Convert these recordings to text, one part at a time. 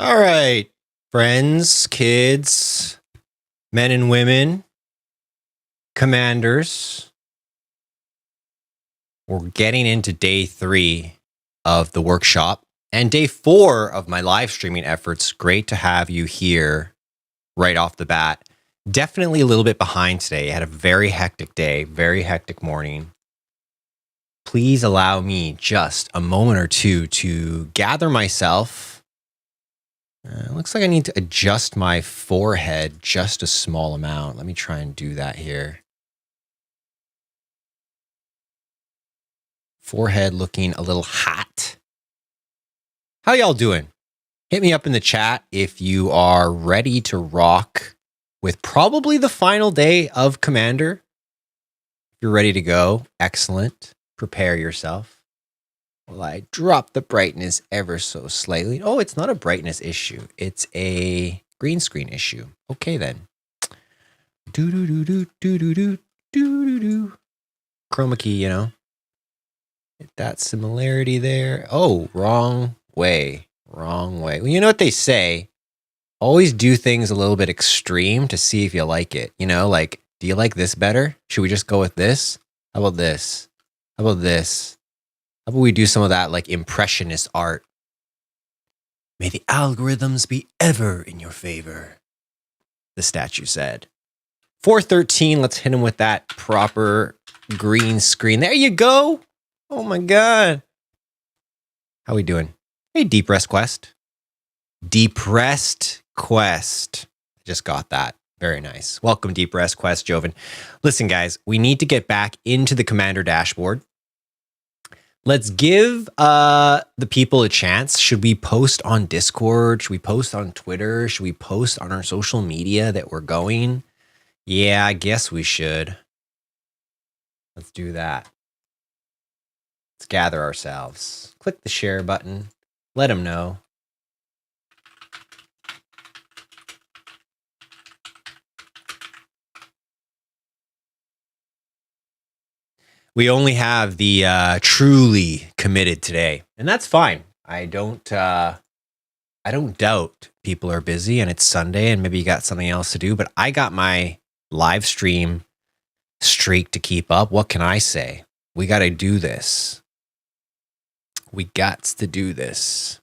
All right, friends, kids, men and women, commanders. We're getting into day 3 of the workshop and day 4 of my live streaming efforts. Great to have you here right off the bat. Definitely a little bit behind today. I had a very hectic day, very hectic morning. Please allow me just a moment or two to gather myself. Looks like I need to adjust my forehead just a small amount. Let me try and do that here. Forehead looking a little hot. How y'all doing? Hit me up in the chat if you are ready to rock with probably the final day of Commander. If you're ready to go, excellent. Prepare yourself. Well, I drop the brightness ever so slightly. Oh, it's not a brightness issue. It's a green screen issue. Okay, then. Do-do-do-do-do-do-do-do-do. Chroma key, you know. Get that similarity there. Oh, wrong way. Wrong way. Well, you know what they say? Always do things a little bit extreme to see if you like it. You know, like, do you like this better? Should we just go with this? How about this? How about this? How about we do some of that like impressionist art? May the algorithms be ever in your favor, the statue said. 413, let's hit him with that proper green screen. There you go. Oh my God. How we doing? Hey, Deep Rest Quest. Deep Rest Quest. I just got that. Very nice. Welcome, Deep Rest Quest, Joven. Listen, guys, we need to get back into the Commander dashboard. Let's give the people a chance. Should we post on Discord? Should we post on Twitter? Should we post on our social media that we're going? Yeah, I guess we should. Let's do that. Let's gather ourselves. Click the share button. Let them know. We only have the truly committed today, and that's fine. I don't doubt people are busy and it's Sunday and maybe you got something else to do, but I got my live stream streak to keep up. What can I say? We got to do this. We got to do this.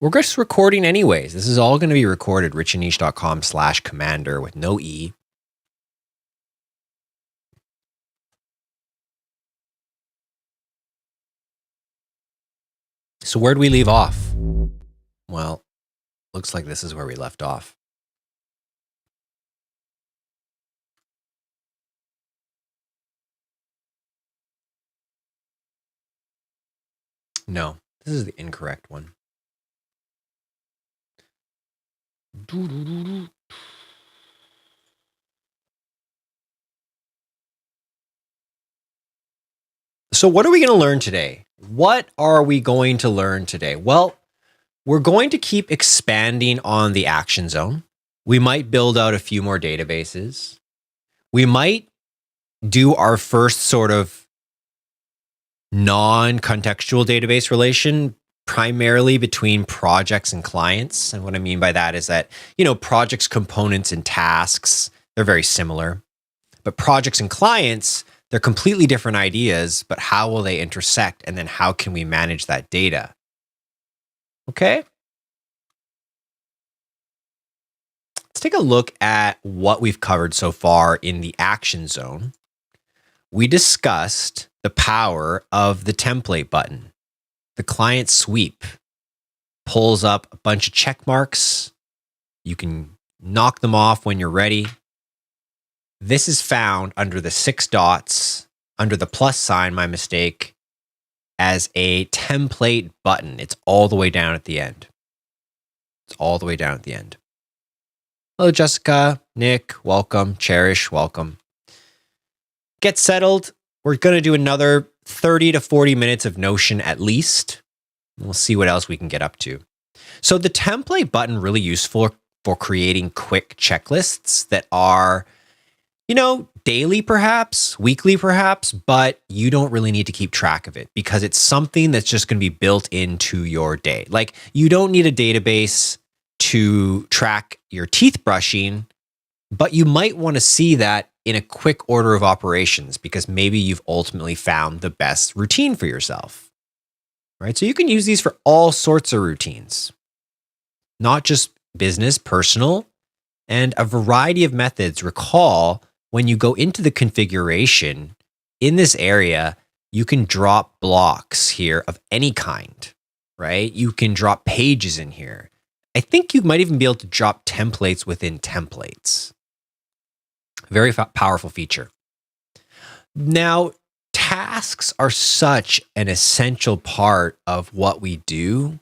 We're just recording anyways. This is all going to be recorded. richandniche.com/commander with no E. So where'd we leave off? Well, looks like this is where we left off. No, this is the incorrect one. So what are we going to learn today? What are we going to learn today? Well, we're going to keep expanding on the action zone. We might build out a few more databases. We might do our first sort of non-contextual database relation, primarily between projects and clients. And what I mean by that is that, you know, projects, components, and tasks, they're very similar. But projects and clients, they're completely different ideas, but how will they intersect? And then how can we manage that data? Okay. Let's take a look at what we've covered so far in the action zone. We discussed the power of the template button. The client sweep pulls up a bunch of check marks. You can knock them off when you're ready. This is found under the 6 dots, under the plus sign, my mistake, as a template button. It's all the way down at the end. It's all the way down at the end. Hello, Jessica, Nick, welcome. Cherish, welcome. Get settled. We're going to do another 30 to 40 minutes of Notion at least. We'll see what else we can get up to. So the template button, really useful for creating quick checklists that are, you know, daily perhaps, weekly perhaps, but you don't really need to keep track of it because it's something that's just going to be built into your day. Like, you don't need a database to track your teeth brushing, but you might want to see that in a quick order of operations because maybe you've ultimately found the best routine for yourself, right? So you can use these for all sorts of routines, not just business, personal, and a variety of methods. Recall, when you go into the configuration in this area, you can drop blocks here of any kind, right? You can drop pages in here. I think you might even be able to drop templates within templates. Very powerful feature. Now, tasks are such an essential part of what we do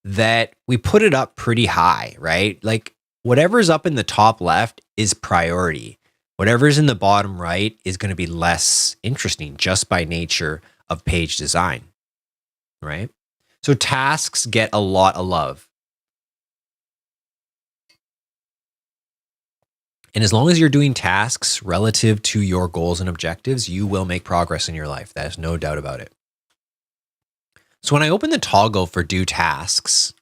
that we put it up pretty high, right? Like whatever's up in the top left is priority. Whatever's in the bottom right is going to be less interesting just by nature of page design, right? So tasks get a lot of love. And as long as you're doing tasks relative to your goals and objectives, you will make progress in your life. That is no doubt about it. So when I open the toggle for do tasks,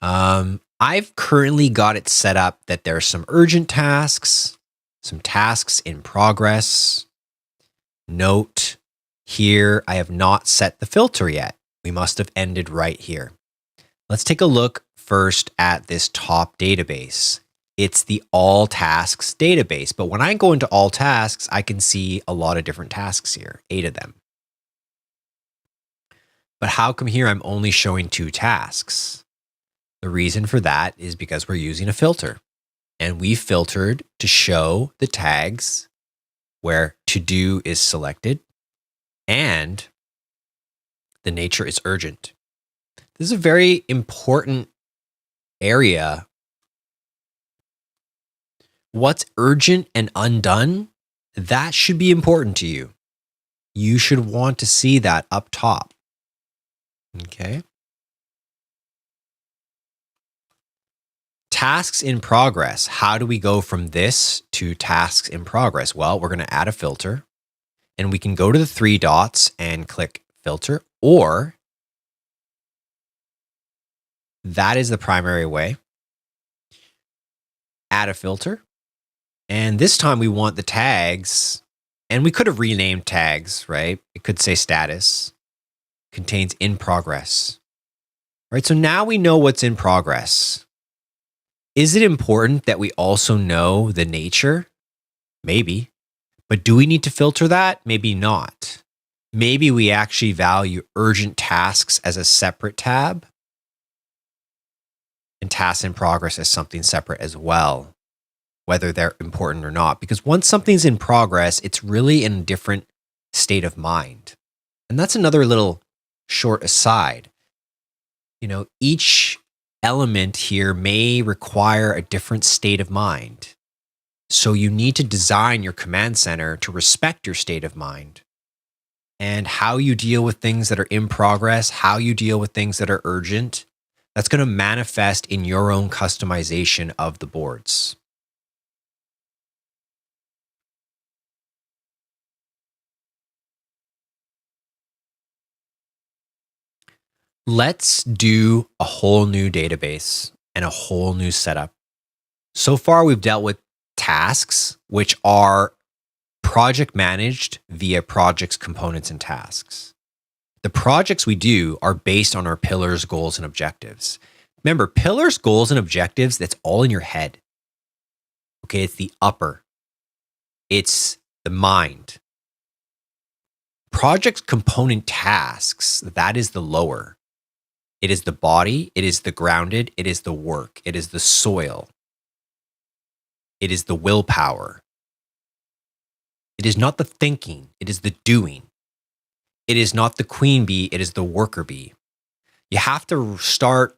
I've currently got it set up that there's some urgent tasks, some tasks in progress. Note here, I have not set the filter yet. We must have ended right here. Let's take a look first at this top database. It's the all tasks database, but when I go into all tasks, I can see a lot of different tasks here, 8 of them. But how come here I'm only showing 2 tasks? The reason for that is because we're using a filter, and we filtered to show the tags where to do is selected and the nature is urgent. This is a very important area. What's urgent and undone, that should be important to you. You should want to see that up top. Okay. Tasks in progress. How do we go from this to tasks in progress? Well, we're going to add a filter, and we can go to the 3 dots and click filter, or that is the primary way. Add a filter. And this time we want the tags, and we could have renamed tags, right? It could say status, contains in progress, right? So now we know what's in progress. Is it important that we also know the nature? Maybe. But do we need to filter that? Maybe not. Maybe we actually value urgent tasks as a separate tab and tasks in progress as something separate as well, whether they're important or not. Because once something's in progress, it's really in a different state of mind. And that's another little short aside. You know, each element here may require a different state of mind. So you need to design your command center to respect your state of mind and how you deal with things that are in progress, how you deal with things that are urgent. That's going to manifest in your own customization of the boards. Let's do a whole new database and a whole new setup. So far, we've dealt with tasks, which are project managed via projects, components, and tasks. The projects we do are based on our pillars, goals, and objectives. Remember, pillars, goals, and objectives, that's all in your head. Okay, it's the upper. It's the mind. Projects, component, tasks, that is the lower. It is the body, it is the grounded, it is the work, it is the soil. It is the willpower. It is not the thinking, it is the doing. It is not the queen bee, it is the worker bee. You have to start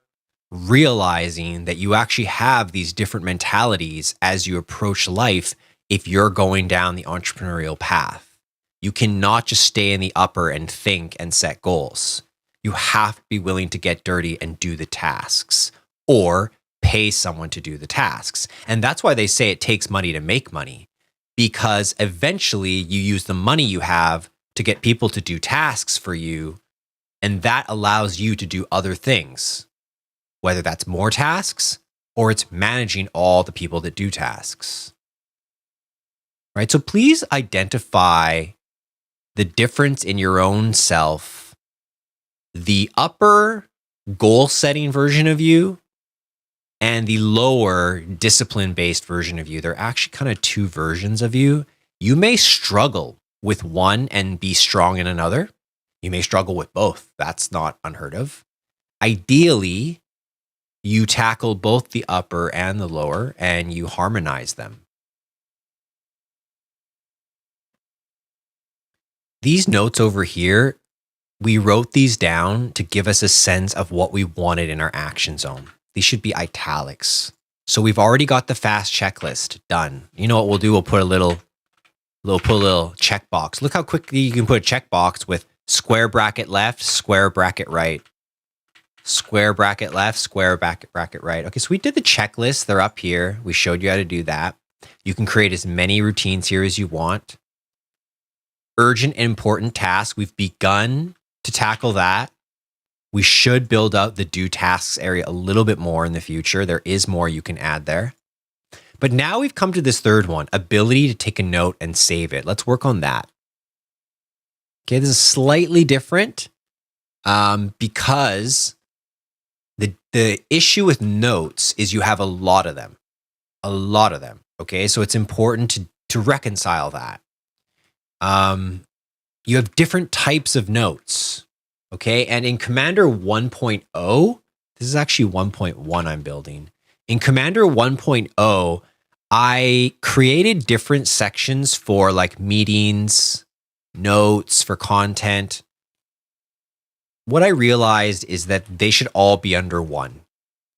realizing that you actually have these different mentalities as you approach life if you're going down the entrepreneurial path. You cannot just stay in the upper and think and set goals. You have to be willing to get dirty and do the tasks or pay someone to do the tasks. And that's why they say it takes money to make money, because eventually you use the money you have to get people to do tasks for you, and that allows you to do other things. whether that's more tasks or it's managing all the people that do tasks. Right? So please identify the difference in your own self, the upper goal setting version of you and the lower discipline-based version of you. They're actually kind of two versions of you. You may struggle with one and be strong in another. You may struggle with both. That's not unheard of. Ideally, you tackle both the upper and the lower and you harmonize them. These notes over here, we wrote these down to give us a sense of what we wanted in our action zone. These should be italics. So we've already got the fast checklist done. You know what we'll do? We'll put a little checkbox. Look how quickly you can put a checkbox with square bracket left, square bracket right. Square bracket left, square bracket right. Okay, so we did the checklist. They're up here. We showed you how to do that. You can create as many routines here as you want. Urgent and important tasks. We've begun to tackle that. We should build out the do tasks area a little bit more in the future. There is more you can add there. But now we've come to this third one, ability to take a note and save it. Let's work on that. Okay, this is slightly different because the issue with notes is you have a lot of them. Okay, so it's important to reconcile that. You have different types of notes. Okay, and in COMMANDR 1.0, this is actually 1.1 I'm building. In COMMANDR 1.0, I created different sections for like meetings, notes, for content. What I realized is that they should all be under one.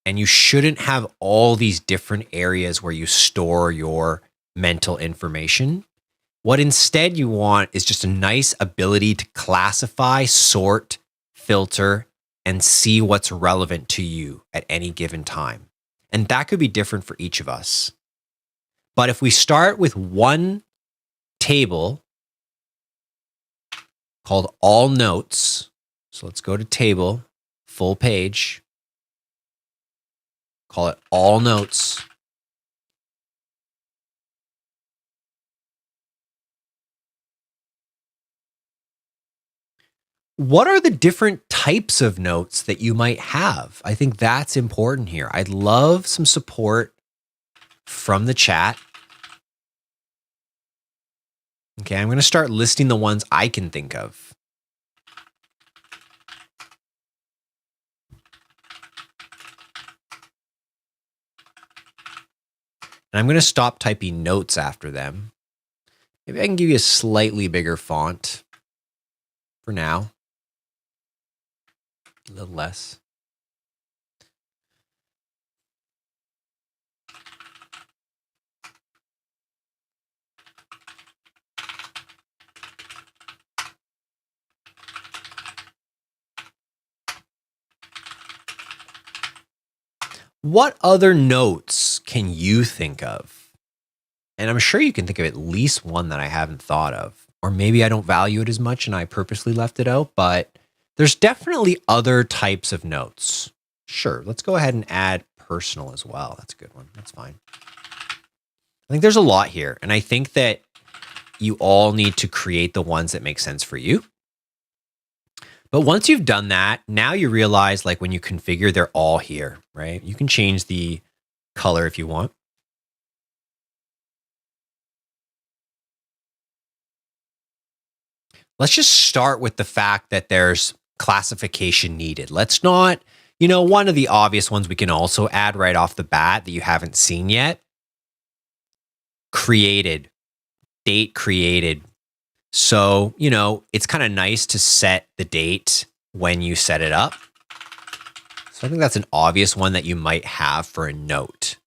And you shouldn't have all these different areas where you store your mental information. What instead you want is just a nice ability to classify, sort, filter, and see what's relevant to you at any given time. And that could be different for each of us. But if we start with one table called all notes, so let's go to table, full page, call it all notes. What are the different types of notes that you might have? I think that's important here. I'd love some support from the chat. Okay, I'm going to start listing the ones I can think of. And I'm going to stop typing notes after them. Maybe I can give you a slightly bigger font for now. A little less. What other notes can you think of? And I'm sure you can think of at least one that I haven't thought of. Or maybe I don't value it as much and I purposely left it out, but there's definitely other types of notes. Sure, let's go ahead and add personal as well. That's a good one. That's fine. I think there's a lot here. And I think that you all need to create the ones that make sense for you. But once you've done that, now you realize like when you configure, they're all here, right? You can change the color if you want. Let's just start with the fact that there's classification needed. Let's not, one of the obvious ones we can also add right off the bat that you haven't seen yet. Created, date created. So, it's kind of nice to set the date when you set it up. So I think that's an obvious one that you might have for a note.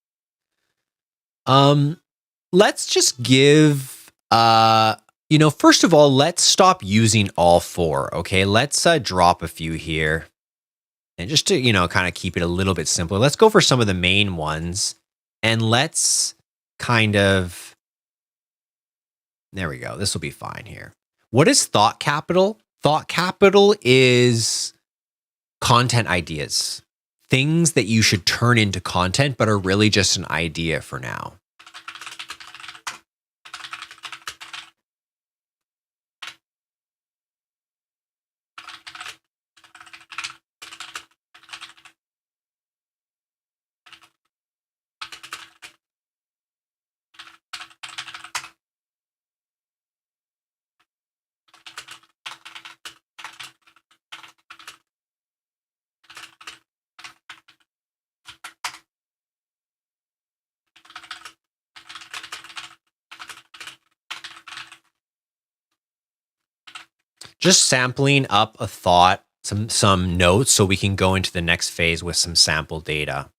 Let's just give, first of all, let's stop using all four. Okay, let's drop a few here. And just to, kind of keep it a little bit simpler, let's go for some of the main ones. And let's kind of, there we go. This will be fine here. What is thought capital? Thought capital is content ideas. things that you should turn into content, but are really just an idea for now. Just sampling up a thought, some notes, so we can go into the next phase with some sample data.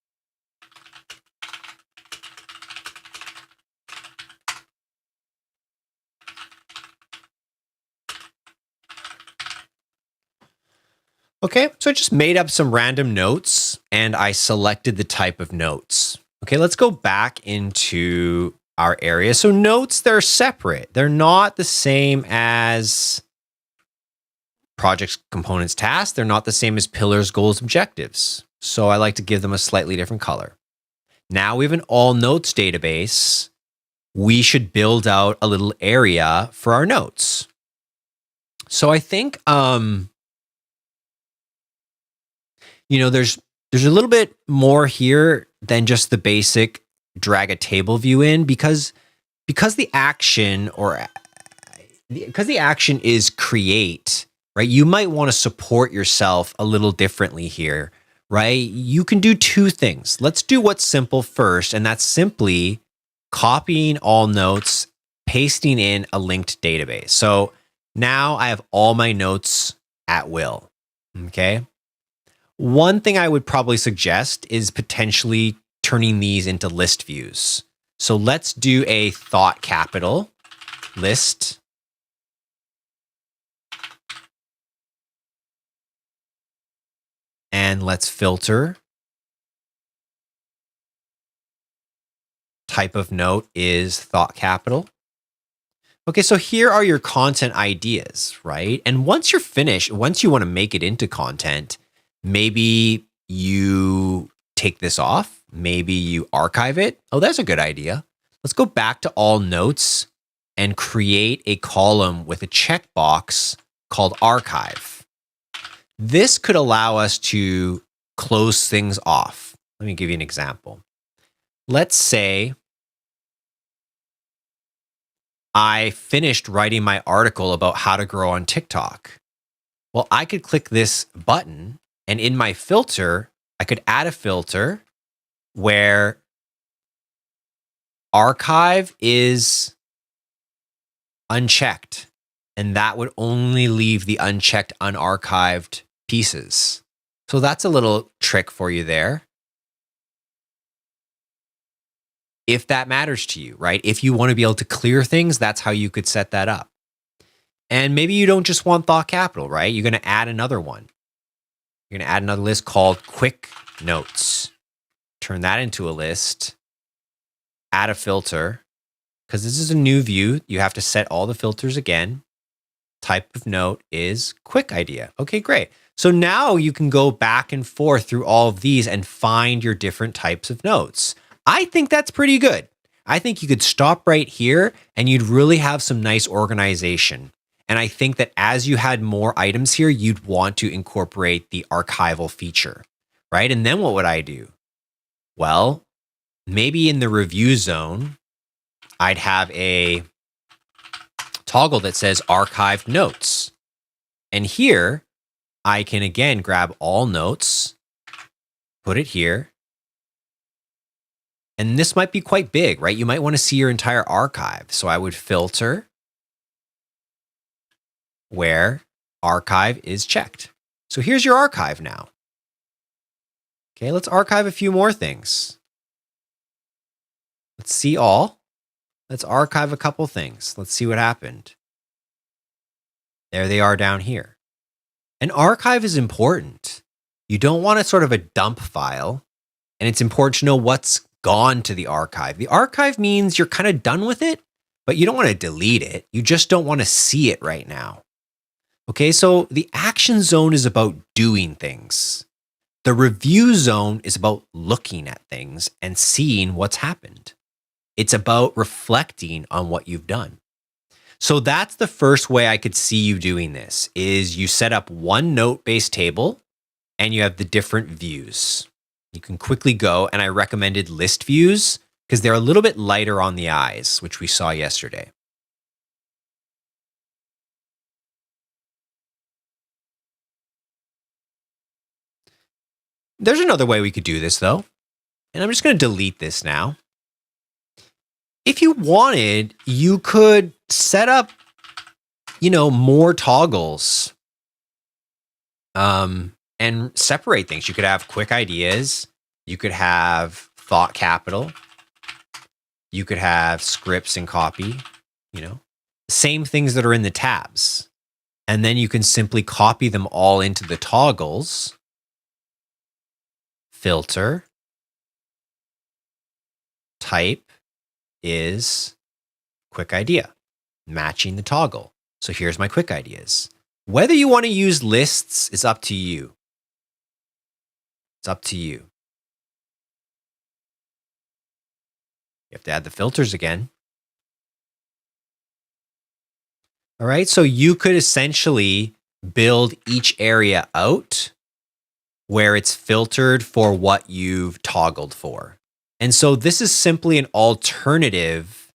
Okay, so I just made up some random notes and I selected the type of notes. Okay, let's go back into our area. So notes, they're separate. They're not the same as projects, components, tasks. They're not the same as pillars, goals, objectives. So I like to give them a slightly different color. Now we have an all notes database. We should build out a little area for our notes. So I think, there's a little bit more here than just the basic drag a table view in, because the action is create, right? You might want to support yourself a little differently here, right? You can do two things. Let's do what's simple first, and that's simply copying all notes, pasting in a linked database. So now I have all my notes at will, okay? One thing I would probably suggest is potentially turning these into list views. So let's do a thought capital list. And let's filter. Type of note is thought capital. Okay, so here are your content ideas, right? And once you're finished, once you want to make it into content, maybe you take this off. Maybe you archive it. Oh, that's a good idea. Let's go back to all notes and create a column with a checkbox called archive. This could allow us to close things off. Let me give you an example. Let's say I finished writing my article about how to grow on TikTok. Well, I could click this button, and in my filter, I could add a filter where archive is unchecked, and that would only leave the unchecked, unarchived pieces. So that's a little trick for you there. If that matters to you, right? If you want to be able to clear things, that's how you could set that up. And maybe you don't just want thought capital, right? You're going to add another one. You're going to add another list called quick notes. Turn that into a list. Add a filter. Because this is a new view, you have to set all the filters again. Type of note is quick idea. Okay, great. So now you can go back and forth through all of these and find your different types of notes. I think that's pretty good. I think you could stop right here and you'd really have some nice organization. And I think that as you had more items here, you'd want to incorporate the archival feature, right? And then what would I do? Well, maybe in the review zone, I'd have a toggle that says archived notes. And here I can again grab all notes, put it here. And this might be quite big, right? You might want to see your entire archive. So I would filter where archive is checked. So here's your archive now. Okay, let's archive a few more things. Let's see all. Let's archive a couple things. Let's see what happened. There they are down here. An archive is important. You don't want a sort of a dump file, and it's important to know what's gone to the archive. The archive means you're kind of done with it, but you don't want to delete it. You just don't want to see it right now. Okay, so the action zone is about doing things. The review zone is about looking at things and seeing what's happened. It's about reflecting on what you've done. So that's the first way I could see you doing this is you set up one note-based table and you have the different views. You can quickly go, and I recommended list views because they're a little bit lighter on the eyes, which we saw yesterday. There's another way we could do this though, and I'm just going to delete this now. If you wanted, you could set up, more toggles and separate things. You could have quick ideas. You could have thought capital. You could have scripts and copy, same things that are in the tabs. And then you can simply copy them all into the toggles. Filter. Type is quick idea, matching the toggle. So here's my quick ideas. Whether you want to use lists is up to you. It's up to you. You have to add the filters again. All right, so you could essentially build each area out where it's filtered for what you've toggled for. And so this is simply an alternative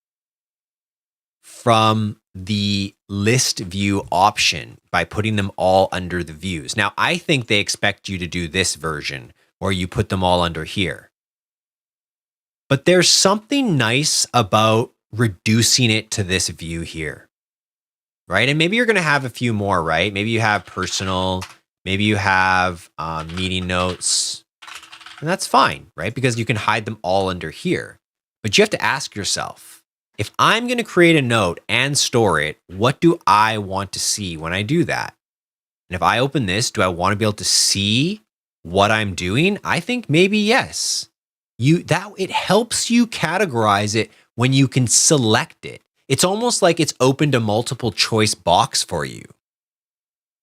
from the list view option by putting them all under the views. Now, I think they expect you to do this version where you put them all under here. But there's something nice about reducing it to this view here, right? And maybe you're going to have a few more, right? Maybe you have personal, maybe you have meeting notes, and that's fine, right? Because you can hide them all under here. But you have to ask yourself, if I'm going to create a note and store it, what do I want to see when I do that? And if I open this, do I want to be able to see what I'm doing? I think maybe yes. It helps you categorize it when you can select it. It's almost like it's opened a multiple choice box for you,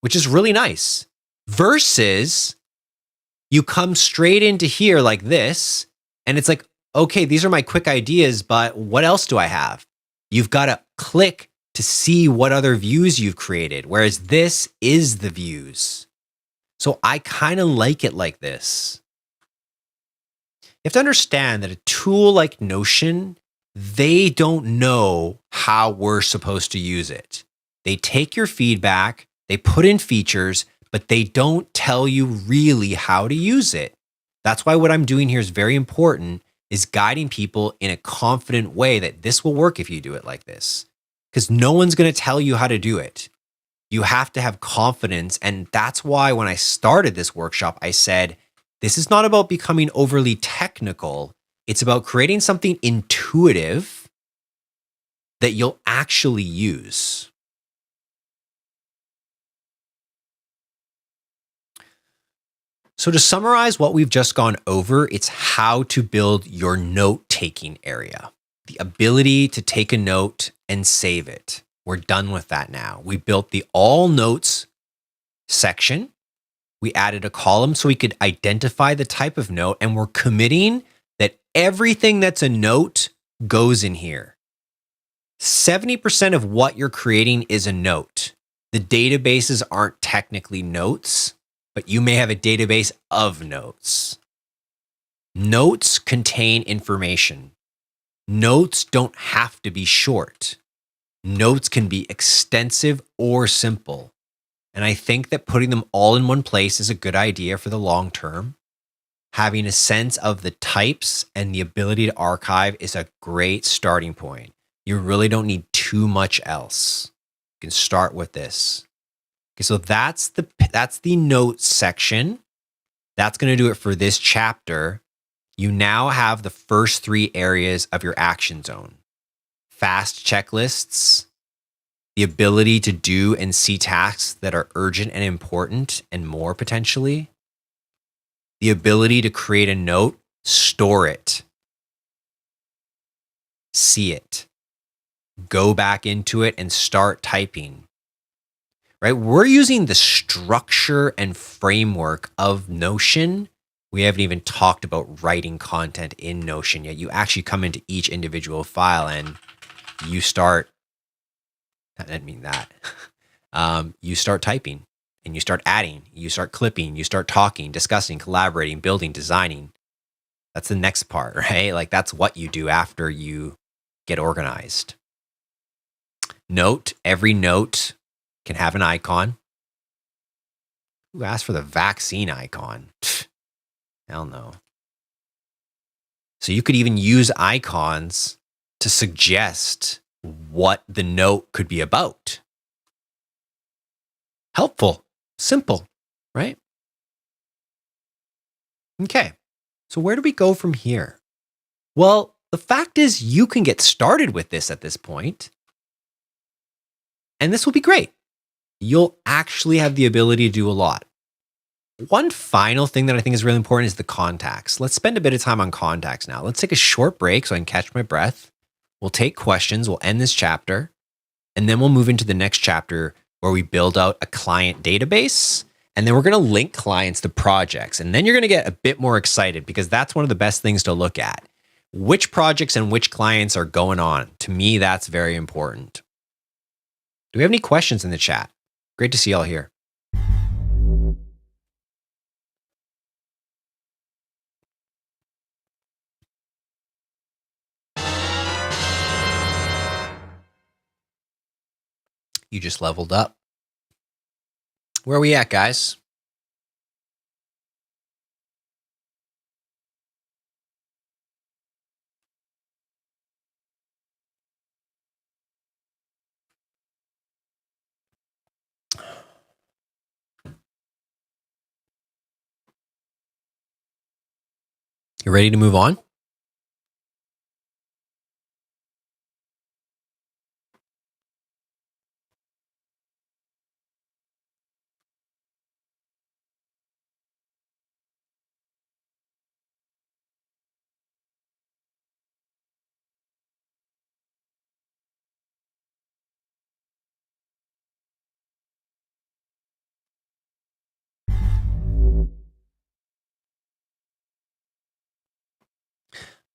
which is really nice. Versus you come straight into here like this, and it's like, okay, these are my quick ideas, but what else do I have? You've got to click to see what other views you've created, whereas this is the views. So I kind of like it like this. You have to understand that a tool like Notion, they don't know how we're supposed to use it. They take your feedback, they put in features, but they don't tell you really how to use it. That's why what I'm doing here is very important, is guiding people in a confident way that this will work if you do it like this. Because no one's going to tell you how to do it. You have to have confidence. And that's why when I started this workshop, I said, this is not about becoming overly technical. It's about creating something intuitive that you'll actually use. So to summarize what we've just gone over, it's how to build your note-taking area. The ability to take a note and save it. We're done with that now. We built the all notes section. We added a column so we could identify the type of note, and we're committing that everything that's a note goes in here. 70% of what you're creating is a note. The databases aren't technically notes, but you may have a database of notes. Notes contain information. Notes don't have to be short. Notes can be extensive or simple. And I think that putting them all in one place is a good idea for the long term. Having a sense of the types and the ability to archive is a great starting point. You really don't need too much else. You can start with this. Okay, so that's the notes section. That's going to do it for this chapter. You now have the first 3 areas of your action zone. Fast checklists, the ability to do and see tasks that are urgent and important and more potentially. The ability to create a note, store it, see it, go back into it and start typing. Right? We're using the structure and framework of Notion We haven't even talked about writing content in Notion yet. You actually come into each individual file and you start, I didn't mean that. You start typing and you start adding, you start clipping, you start talking, discussing, collaborating, building, designing. That's the next part, right? Like that's what you do after you get organized. Note, every note can have an icon. Who asked for the vaccine icon? Hell no. So you could even use icons to suggest what the note could be about. Helpful, simple, right? Okay, so where do we go from here? Well, the fact is you can get started with this at this point, and this will be great. You'll actually have the ability to do a lot. One final thing that I think is really important is the contacts. Let's spend a bit of time on contacts now. Let's take a short break so I can catch my breath. We'll take questions. We'll end this chapter. And then we'll move into the next chapter where we build out a client database. And then we're going to link clients to projects. And then you're going to get a bit more excited because that's one of the best things to look at. Which projects and which clients are going on? To me, that's very important. Do we have any questions in the chat? Great to see y'all here. You just leveled up. Where are we at, guys? You ready to move on?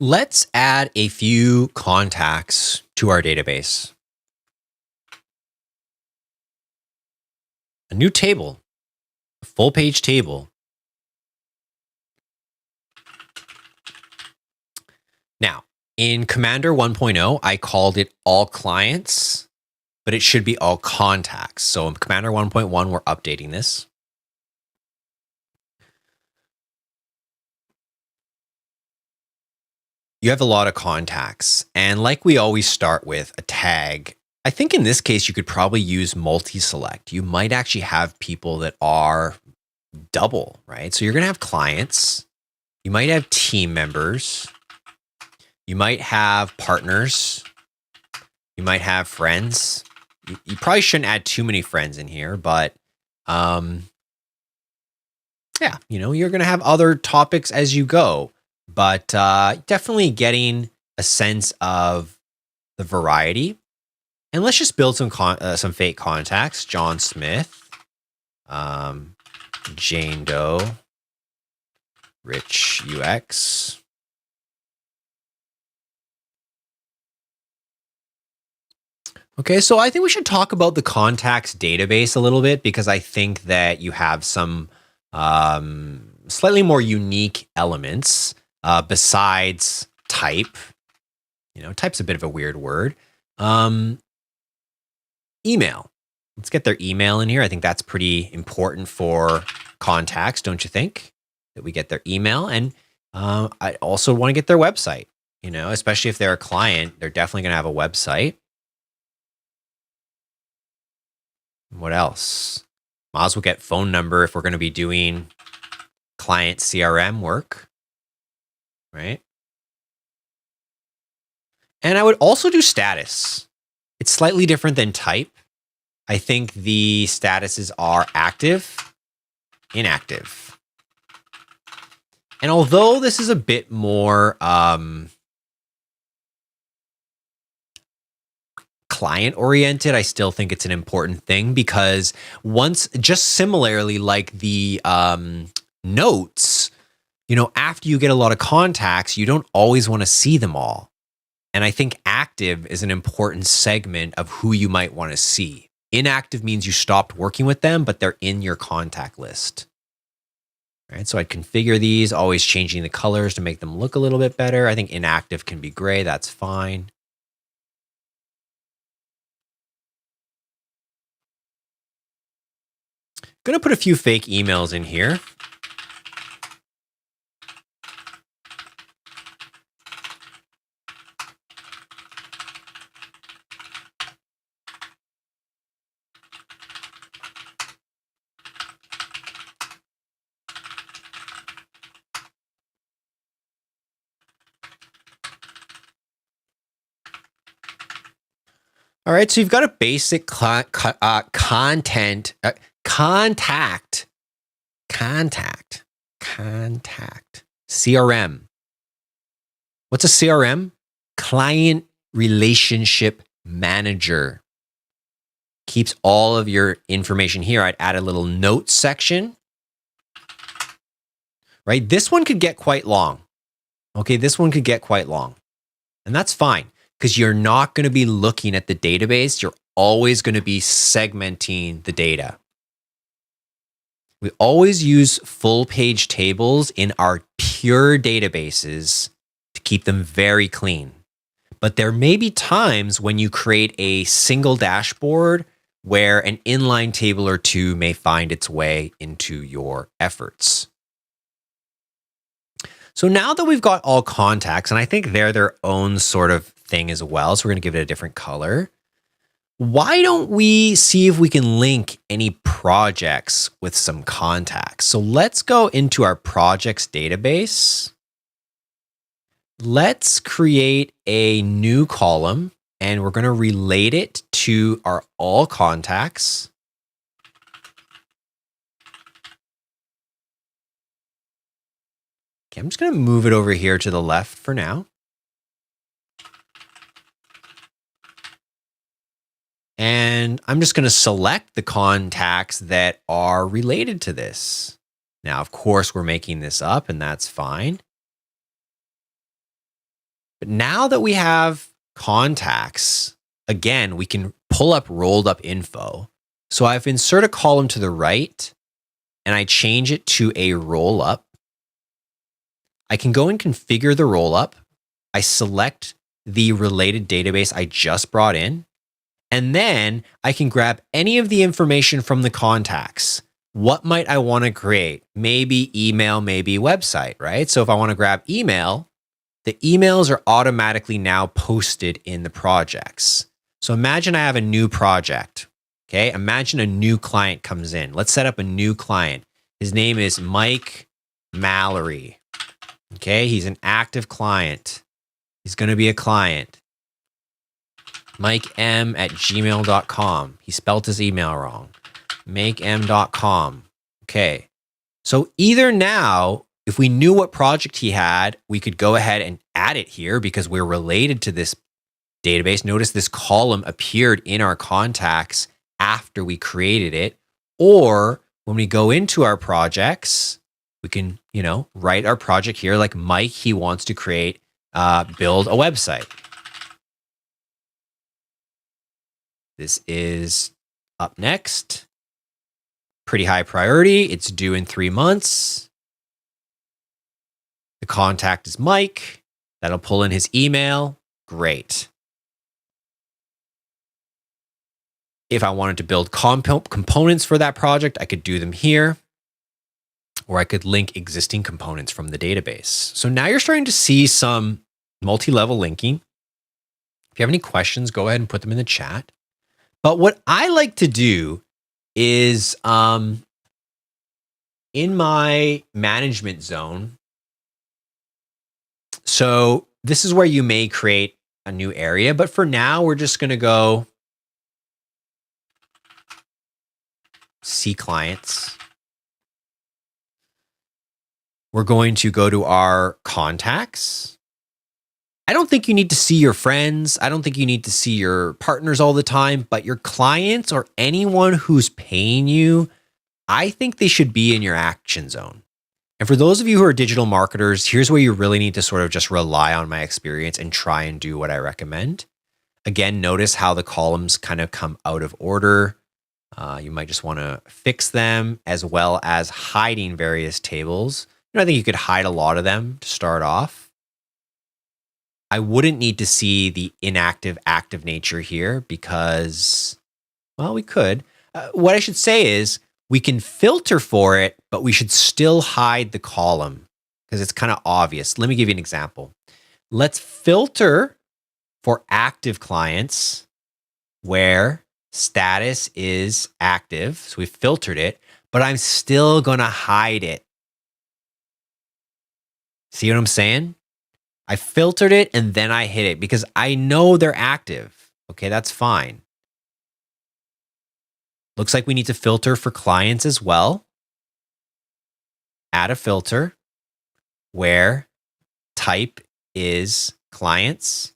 Let's add a few contacts to our database. A new table, a full page table. Now, in COMMANDR 1.0, I called it all clients, but it should be all contacts. So in COMMANDR 1.1, we're updating this. You have a lot of contacts, and like we always start with a tag, I think in this case, you could probably use multi-select. You might actually have people that are double, right? So you're going to have clients. You might have team members. You might have partners. You might have friends. You probably shouldn't add too many friends in here, but yeah, you're going to have other topics as you go. But definitely getting a sense of the variety. And let's just build some fake contacts. John Smith, Jane Doe, Rich UX. Okay, so I think we should talk about the contacts database a little bit because I think that you have some slightly more unique elements. Besides type, type's a bit of a weird word. Email. Let's get their email in here. I think that's pretty important for contacts, don't you think? That we get their email. And I also want to get their website, especially if they're a client, they're definitely going to have a website. What else? Might as well get phone number if we're going to be doing client CRM work. Right? And I would also do status. It's slightly different than type. I think the statuses are active, inactive. And although this is a bit more client-oriented, I still think it's an important thing because just similarly like the notes, After you get a lot of contacts, you don't always want to see them all. And I think active is an important segment of who you might want to see. Inactive means you stopped working with them, but they're in your contact list. All right, so I'd configure these, always changing the colors to make them look a little bit better. I think inactive can be gray. That's fine. I'm going to put a few fake emails in here. All right, so you've got a basic contact, CRM. What's a CRM? Client Relationship Manager. Keeps all of your information here. I'd add a little notes section. Right, this one could get quite long. Okay, this one could get quite long. And that's fine, because you're not going to be looking at the database. You're always going to be segmenting the data. We always use full page tables in our pure databases to keep them very clean. But there may be times when you create a single dashboard where an inline table or two may find its way into your efforts. So now that we've got all contacts, and I think they're their own sort of thing as well, so we're going to give it a different color. Why don't we see if we can link any projects with some contacts? So let's go into our projects database. Let's create a new column, and we're going to relate it to our all contacts. Okay, I'm just going to move it over here to the left for now. And I'm just going to select the contacts that are related to this. Now, of course, we're making this up, and that's fine. But now that we have contacts, again, we can pull up rolled up info. So I've inserted a column to the right, and I change it to a roll up. I can go and configure the roll up. I select the related database I just brought in. And then I can grab any of the information from the contacts. What might I want to create? Maybe email, maybe website, right? So if I want to grab email, the emails are automatically now posted in the projects. So imagine I have a new project, okay? Imagine a new client comes in. Let's set up a new client. His name is Mike Mallory, okay? He's an active client. He's going to be a client. MikeM@gmail.com. He spelled his email wrong. MakeM.com. Okay. So either now, if we knew what project he had, we could go ahead and add it here because we're related to this database. Notice this column appeared in our contacts after we created it. Or when we go into our projects, we can, write our project here like Mike, he wants to create, build a website. This is up next. Pretty high priority. It's due in 3 months. The contact is Mike. That'll pull in his email. Great. If I wanted to build components for that project, I could do them here. Or I could link existing components from the database. So now you're starting to see some multi-level linking. If you have any questions, go ahead and put them in the chat. But what I like to do is in my management zone. So this is where you may create a new area. But for now, we're just going to go see clients. We're going to go to our contacts. I don't think you need to see your friends. I don't think you need to see your partners all the time, but your clients or anyone who's paying you, I think they should be in your action zone. And for those of you who are digital marketers, here's where you really need to sort of just rely on my experience and try and do what I recommend. Again, notice how the columns kind of come out of order. You might just want to fix them, as well as hiding various tables. I think you could hide a lot of them to start off. I wouldn't need to see the inactive, active nature here because, well, we could. What I should say is we can filter for it, but we should still hide the column because it's kind of obvious. Let me give you an example. Let's filter for active clients where status is active. So we filtered it, but I'm still going to hide it. See what I'm saying? I filtered it and then I hid it because I know they're active. Okay, that's fine. Looks like we need to filter for clients as well. Add a filter where type is clients.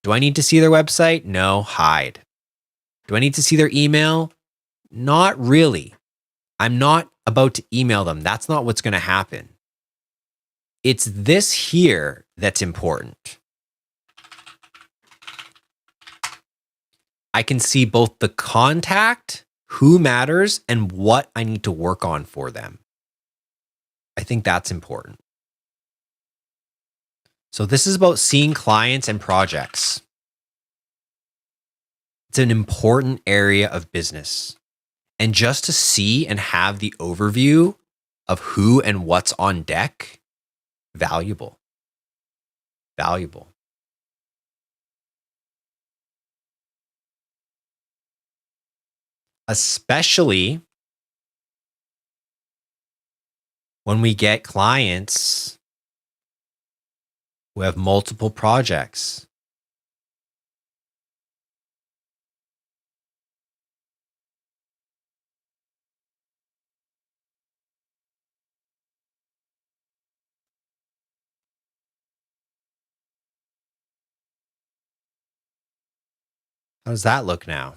Do I need to see their website? No, hide. Do I need to see their email? Not really. I'm not about to email them. That's not what's going to happen. It's this here that's important. I can see both the contact, who matters, and what I need to work on for them. I think that's important. So this is about seeing clients and projects. It's an important area of business. And just to see and have the overview of who and what's on deck, valuable. Valuable. Especially when we get clients who have multiple projects. How does that look now?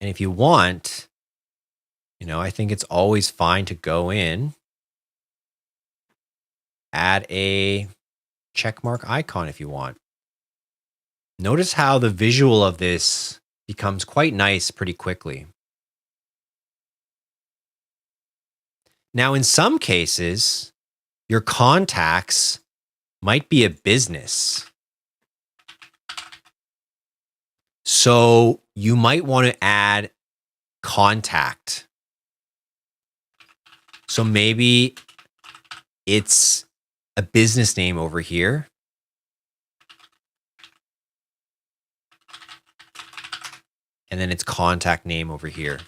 And if you want, I think it's always fine to go in, add a checkmark icon if you want. Notice how the visual of this becomes quite nice pretty quickly. Now, in some cases, your contacts might be a business. So you might want to add contact. So maybe it's a business name over here. And then it's contact name over here.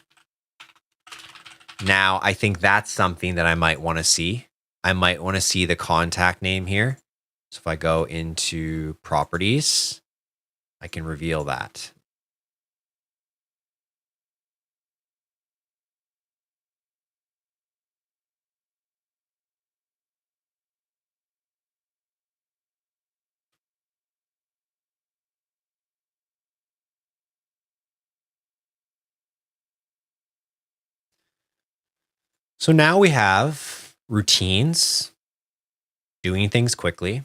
Now, I think that's something that I might want to see. I might want to see the contact name here. So if I go into properties, I can reveal that. So now we have routines, doing things quickly,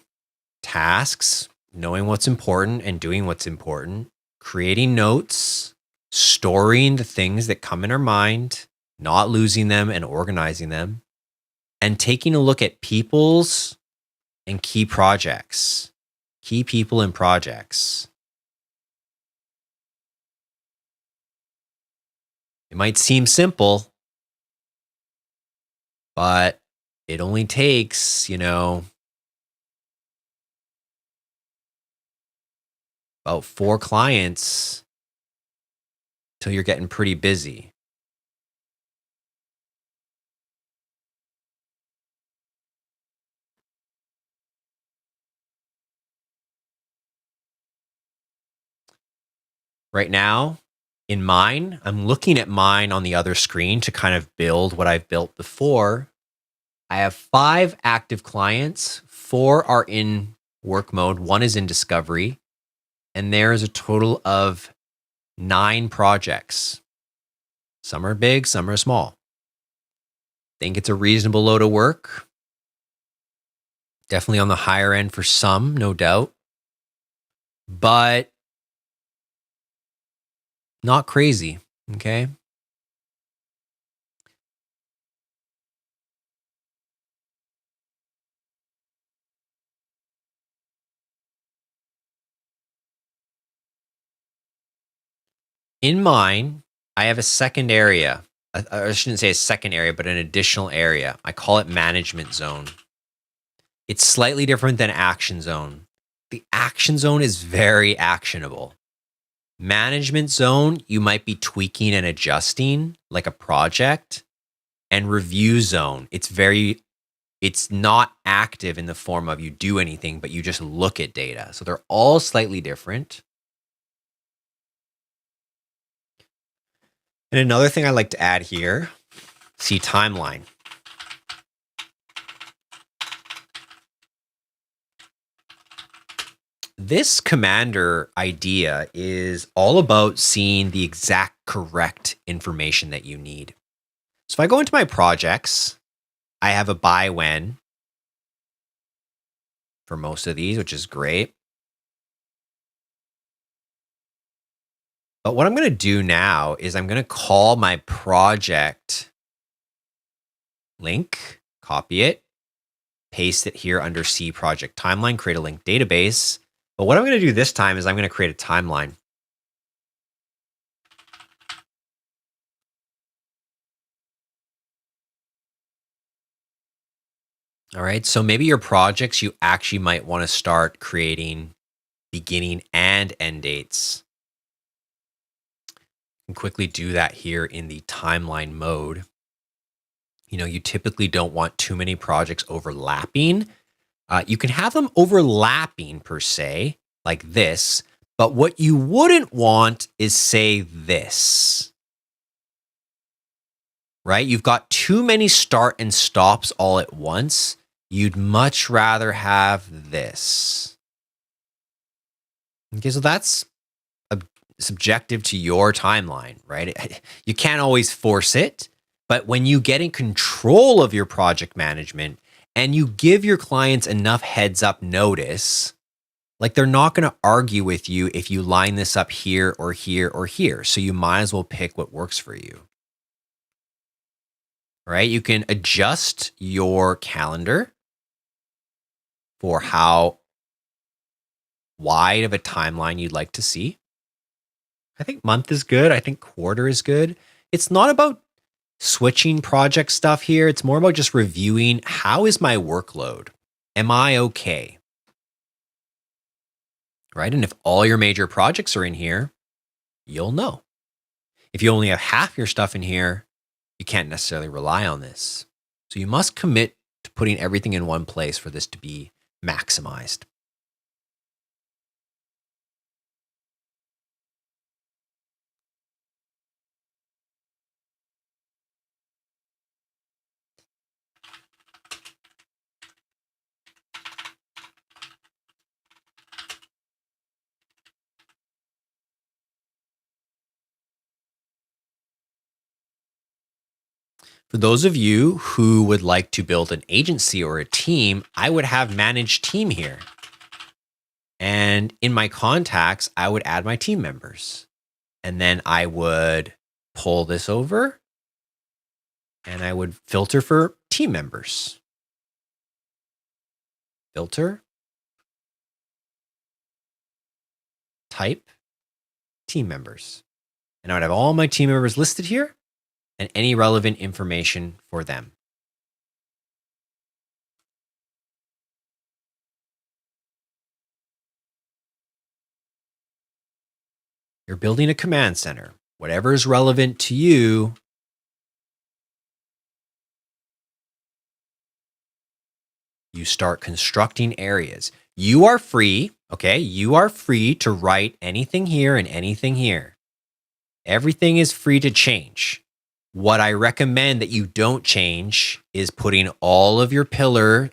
tasks, knowing what's important and doing what's important, creating notes, storing the things that come in our mind, not losing them and organizing them, and taking a look at people's and key projects, key people and projects. It might seem simple, but it only takes, about 4 clients till you're getting pretty busy. Right now, in mine, I'm looking at mine on the other screen to kind of build what I've built before. I have 5 active clients, 4 are in work mode, 1 is in discovery, and there is a total of 9 projects. Some are big, some are small. think it's a reasonable load of work. Definitely on the higher end for some, no doubt. But not crazy, okay? In mine, I have a second area. I shouldn't say a second area, but an additional area. I call it management zone. It's slightly different than action zone. The action zone is very actionable. Management zone, you might be tweaking and adjusting like a project. And review zone, it's not active in the form of you do anything, but you just look at data. So they're all slightly different. And another thing I like to add here, see timeline. This COMMANDR idea is all about seeing the exact correct information that you need. So if I go into my projects, I have a by when for most of these, which is great. But what I'm going to do now is I'm going to call my project link, copy it, paste it here under C project timeline, create a link database. But what I'm going to do this time is I'm going to create a timeline. All right, so maybe your projects, you actually might want to start creating beginning and end dates. You can quickly do that here in the timeline mode. You know, you typically don't want too many projects overlapping. You can have them overlapping per se, like this, but what you wouldn't want is say this. Right? You've got too many start and stops all at once. You'd much rather have this. Okay, so that's subjective to your timeline, right? You can't always force it, but when you get in control of your project management and you give your clients enough heads up notice, like they're not going to argue with you if you line this up here or here or here. So you might as well pick what works for you. Right? You can adjust your calendar for how wide of a timeline you'd like to see. I think month is good. I think quarter is good. It's not about switching project stuff here. It's more about just reviewing, how is my workload? Am I okay? Right? And if all your major projects are in here, you'll know. If you only have half your stuff in here, you can't necessarily rely on this. So you must commit to putting everything in one place for this to be maximized. For those of you who would like to build an agency or a team, I would have manage team here. And in my contacts, I would add my team members. And then I would pull this over and I would filter for team members. Filter. Type team members. And I would have all my team members listed here and any relevant information for them. You're building a command center. Whatever is relevant to you, you start constructing areas. You are free, okay? You are free to write anything here and anything here. Everything is free to change. What I recommend that you don't change is putting all of your databases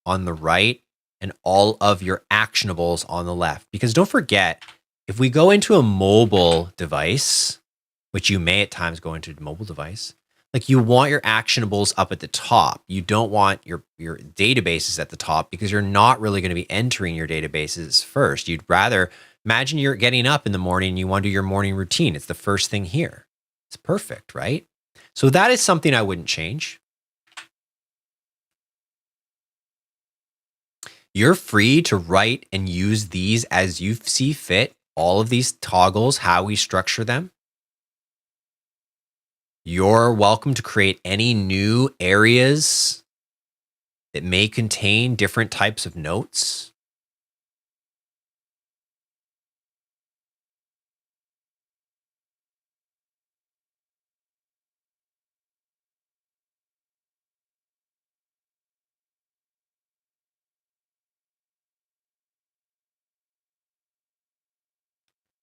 on the right and all of your actionables on the left. Because don't forget, if we go into a mobile device, which you may at times go into a mobile device. Like you want your actionables up at the top. You don't want your databases at the top because you're not really going to be entering your databases first. You'd rather imagine you're getting up in the morning and you want to do your morning routine. It's the first thing here. It's perfect, right? So that is something I wouldn't change. You're free to write and use these as you see fit. All of these toggles, how we structure them. You're welcome to create any new areas that may contain different types of notes.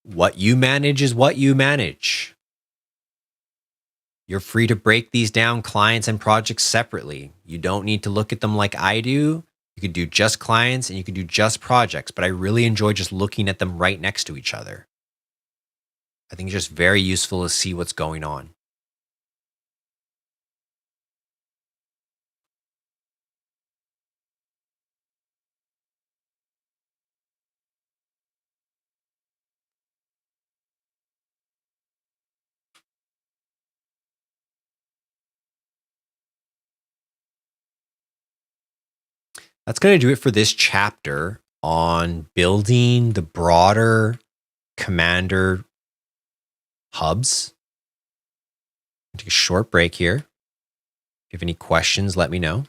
What you manage is what you manage. You're free to break these down, clients and projects, separately. You don't need to look at them like I do. You could do just clients and you could do just projects, but I really enjoy just looking at them right next to each other. I think it's just very useful to see what's going on. That's going to do it for this chapter on building the broader COMMANDR hubs. Take a short break here. If you have any questions, let me know.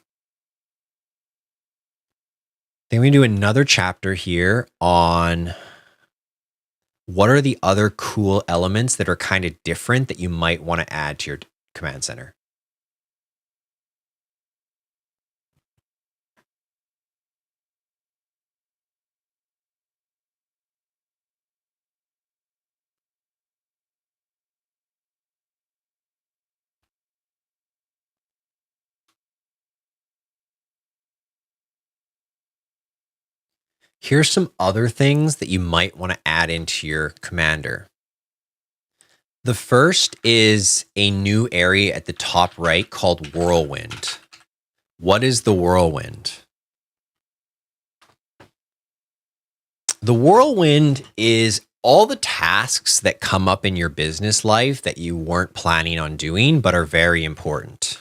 Then we do another chapter here on what are the other cool elements that are kind of different that you might want to add to your command center. Here's some other things that you might want to add into your COMMANDR. The first is a new area at the top right called whirlwind. What is the whirlwind? The whirlwind is all the tasks that come up in your business life that you weren't planning on doing, but are very important.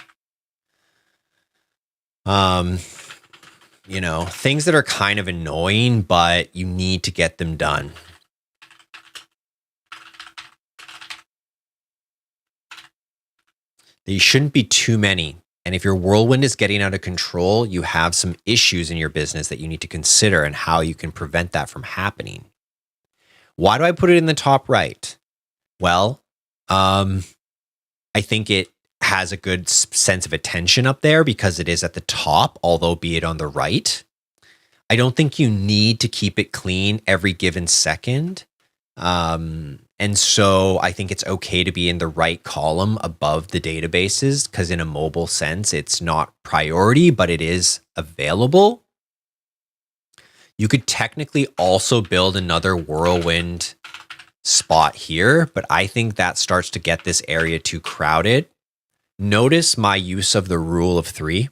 You know, things that are kind of annoying, but you need to get them done. There shouldn't be too many. And if your whirlwind is getting out of control, you have some issues in your business that you need to consider and how you can prevent that from happening. Why do I put it in the top right? Well, I think it has a good sense of attention up there because it is at the top, although be it on the right. I don't think you need to keep it clean every given second. And so I think it's okay to be in the right column above the databases because in a mobile sense, it's not priority, but it is available. You could technically also build another whirlwind spot here, but I think that starts to get this area too crowded. Notice my use of the rule of 3.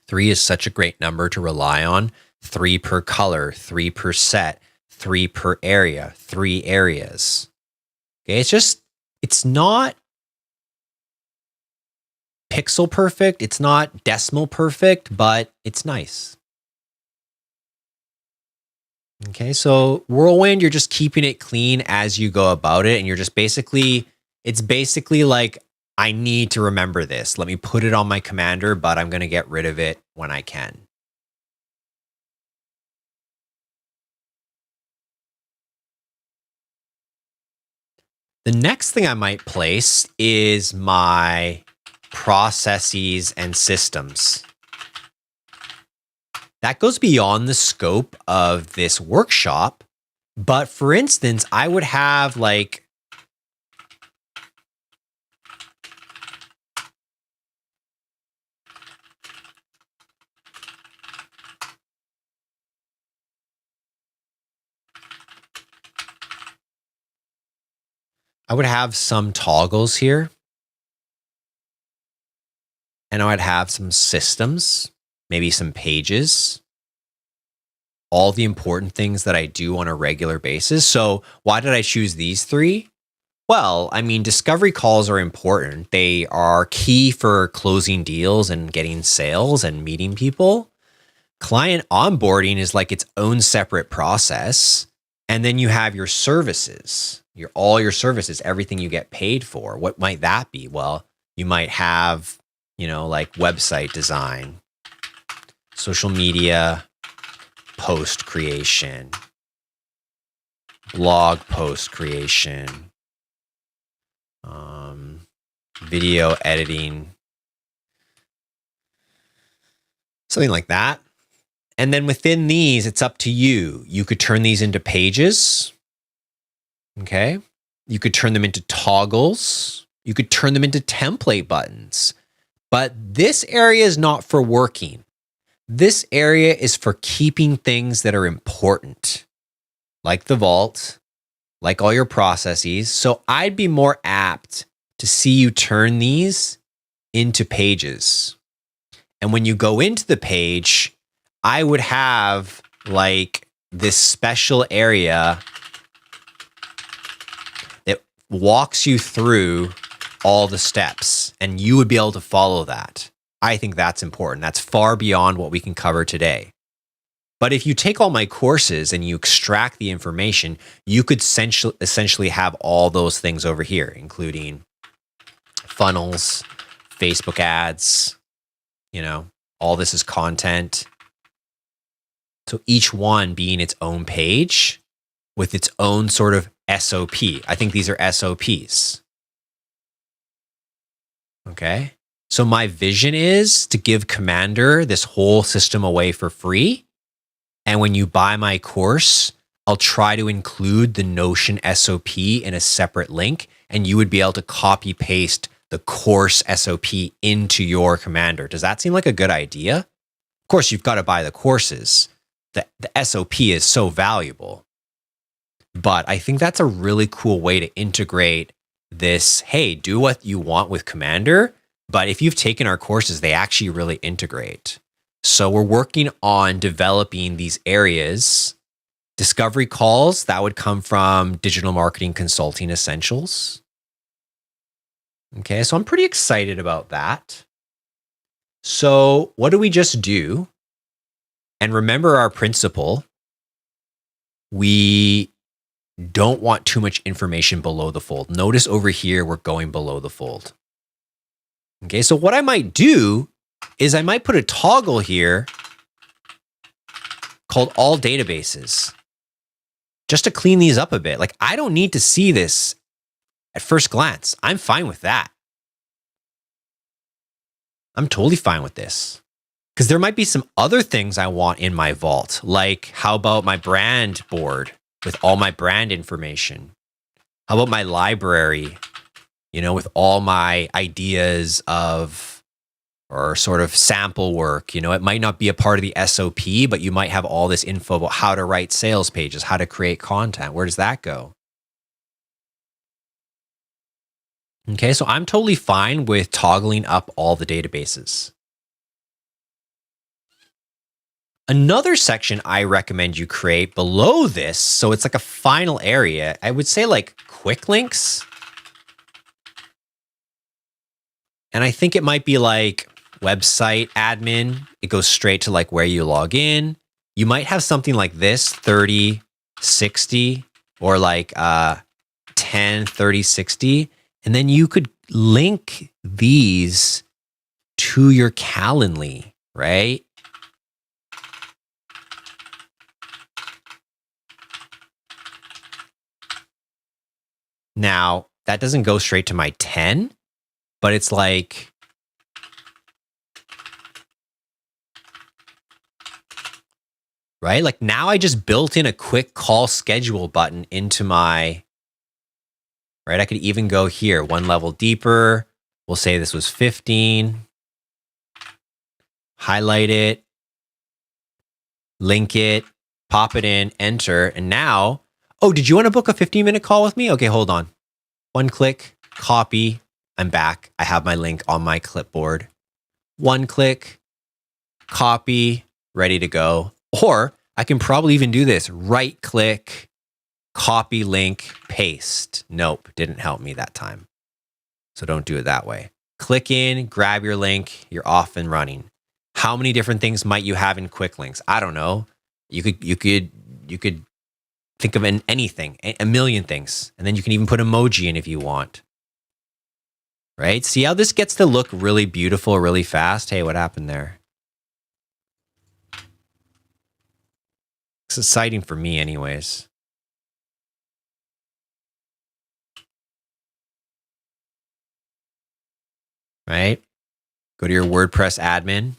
3 is such a great number to rely on. 3 per color, 3 per set, 3 per area, 3 areas. Okay, it's not pixel perfect. It's not decimal perfect, but it's nice. Okay, so whirlwind, you're just keeping it clean as you go about it. And you're just it's basically like, I need to remember this. Let me put it on my COMMANDR, but I'm going to get rid of it when I can. The next thing I might place is my processes and systems. That goes beyond the scope of this workshop. But for instance, I would have like I would have some toggles here. And I would have some systems, maybe some pages, all the important things that I do on a regular basis. So why did I choose these three? Well, I mean, discovery calls are important. They are key for closing deals and getting sales and meeting people. Client onboarding is like its own separate process. And then you have your services, all your services, everything you get paid for. What might that be? Well, you might have, like website design, social media, post creation, blog post creation, video editing, something like that. And then within these, it's up to you. You could turn these into pages. Okay. You could turn them into toggles. You could turn them into template buttons. But this area is not for working. This area is for keeping things that are important, like the vault, like all your processes. So I'd be more apt to see you turn these into pages. And when you go into the page, I would have like this special area that walks you through all the steps, and you would be able to follow that. I think that's important. That's far beyond what we can cover today. But if you take all my courses and you extract the information, you could essentially have all those things over here, including funnels, Facebook ads, all this is content. So each one being its own page with its own sort of SOP. I think these are SOPs. Okay. So my vision is to give COMMANDR this whole system away for free. And when you buy my course, I'll try to include the Notion SOP in a separate link, and you would be able to copy paste the course SOP into your COMMANDR. Does that seem like a good idea? Of course, you've got to buy the courses. The SOP is so valuable. But I think that's a really cool way to integrate this, hey, do what you want with COMMANDR. But if you've taken our courses, they actually really integrate. So we're working on developing these areas. Discovery calls, that would come from Digital Marketing Consulting Essentials. Okay, so I'm pretty excited about that. So what do we just do? And remember our principle. We don't want too much information below the fold. Notice over here, we're going below the fold. Okay, so what I might do is I might put a toggle here called all databases just to clean these up a bit. Like, I don't need to see this at first glance. I'm fine with that. I'm totally fine with this. Because there might be some other things I want in my vault. Like, how about my brand board with all my brand information? How about my library, with all my ideas of, or sort of sample work? It might not be a part of the SOP, but you might have all this info about how to write sales pages, how to create content. Where does that go? Okay, so I'm totally fine with toggling up all the databases. Another section I recommend you create below this, so it's like a final area, I would say like quick links. And I think it might be like website admin. It goes straight to like where you log in. You might have something like this, 30, 60, or like 10, 30, 60. And then you could link these to your Calendly, right? Now, that doesn't go straight to my 10, but it's like, right? Like now I just built in a quick call schedule button into my, right? I could even go here, one level deeper. We'll say this was 15. Highlight it, link it, pop it in, enter. And now, oh, did you want to book a 15-minute call with me? Okay, hold on. One click, copy. I'm back. I have my link on my clipboard. One click, copy, ready to go. Or I can probably even do this. Right click, copy link, paste. Nope, didn't help me that time. So don't do it that way. Click in, grab your link, you're off and running. How many different things might you have in quick links? I don't know. You could think of anything, a million things. And then you can even put emoji in if you want. Right? See how this gets to look really beautiful really fast? Hey, what happened there? It's exciting for me anyways. Right? Go to your WordPress admin.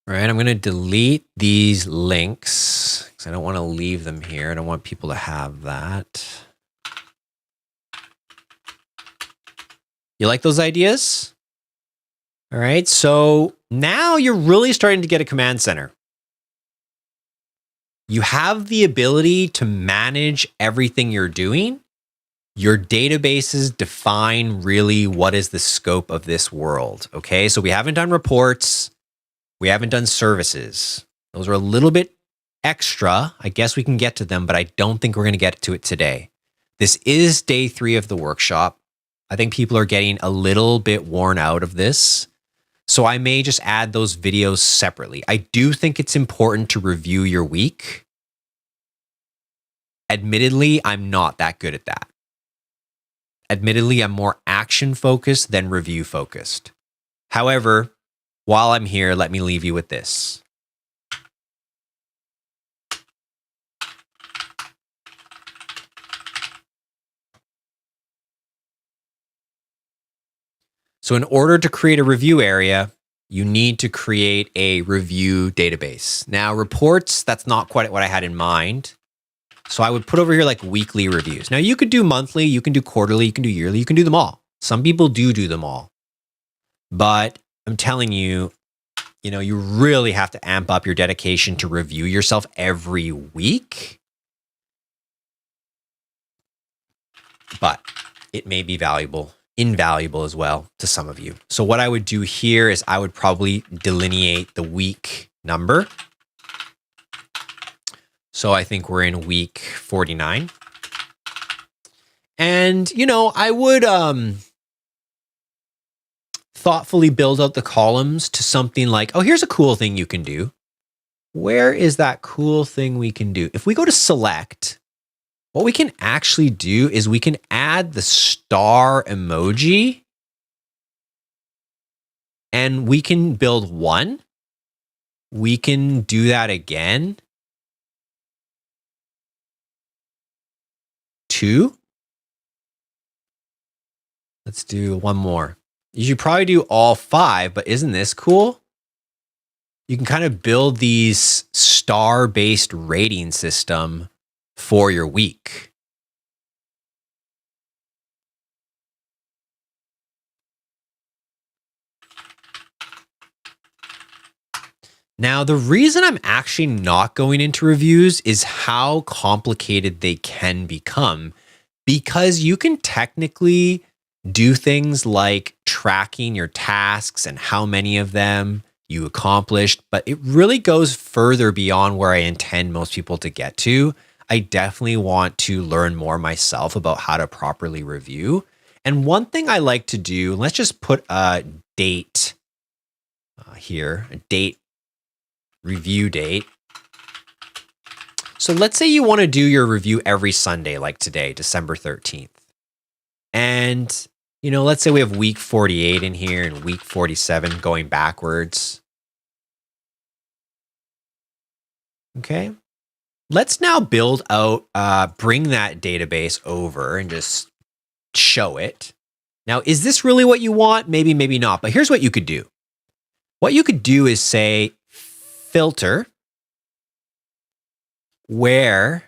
All right, I'm going to delete these links because I don't want to leave them here. I don't want people to have that. You like those ideas? All right, so now you're really starting to get a command center. You have the ability to manage everything you're doing. Your databases define really what is the scope of this world. Okay, so we haven't done reports. We haven't done services. Those are a little bit extra. I guess we can get to them, but I don't think we're going to get to it today. This is day 3 of the workshop. I think people are getting a little bit worn out of this. So I may just add those videos separately. I do think it's important to review your week. Admittedly, I'm not that good at that. Admittedly, I'm more action focused than review focused. However, while I'm here, let me leave you with this. So in order to create a review area, you need to create a review database. Now, reports, that's not quite what I had in mind. So I would put over here like weekly reviews. Now, you could do monthly, you can do quarterly, you can do yearly, you can do them all. Some people do them all. But I'm telling you, you really have to amp up your dedication to review yourself every week. But it may be invaluable as well to some of you. So what I would do here is I would probably delineate the week number. So I think we're in week 49. And, I would thoughtfully build out the columns to something like, oh, here's a cool thing you can do. Where is that cool thing we can do? If we go to select, what we can actually do is we can add the star emoji and we can build one. We can do that again. 2. Let's do one more. You should probably do all 5, but isn't this cool? You can kind of build these star-based rating system for your week. Now, the reason I'm actually not going into reviews is how complicated they can become, because you can technically do things like tracking your tasks and how many of them you accomplished, but it really goes further beyond where I intend most people to get to. I definitely want to learn more myself about how to properly review. And one thing I like to do, let's just put a date here, a date, review date. So let's say you want to do your review every Sunday, like today, December 13th. And let's say we have week 48 in here and week 47 going backwards. Okay. Let's now build out, bring that database over and just show it. Now, is this really what you want? Maybe, maybe not. But here's what you could do. What you could do is say filter where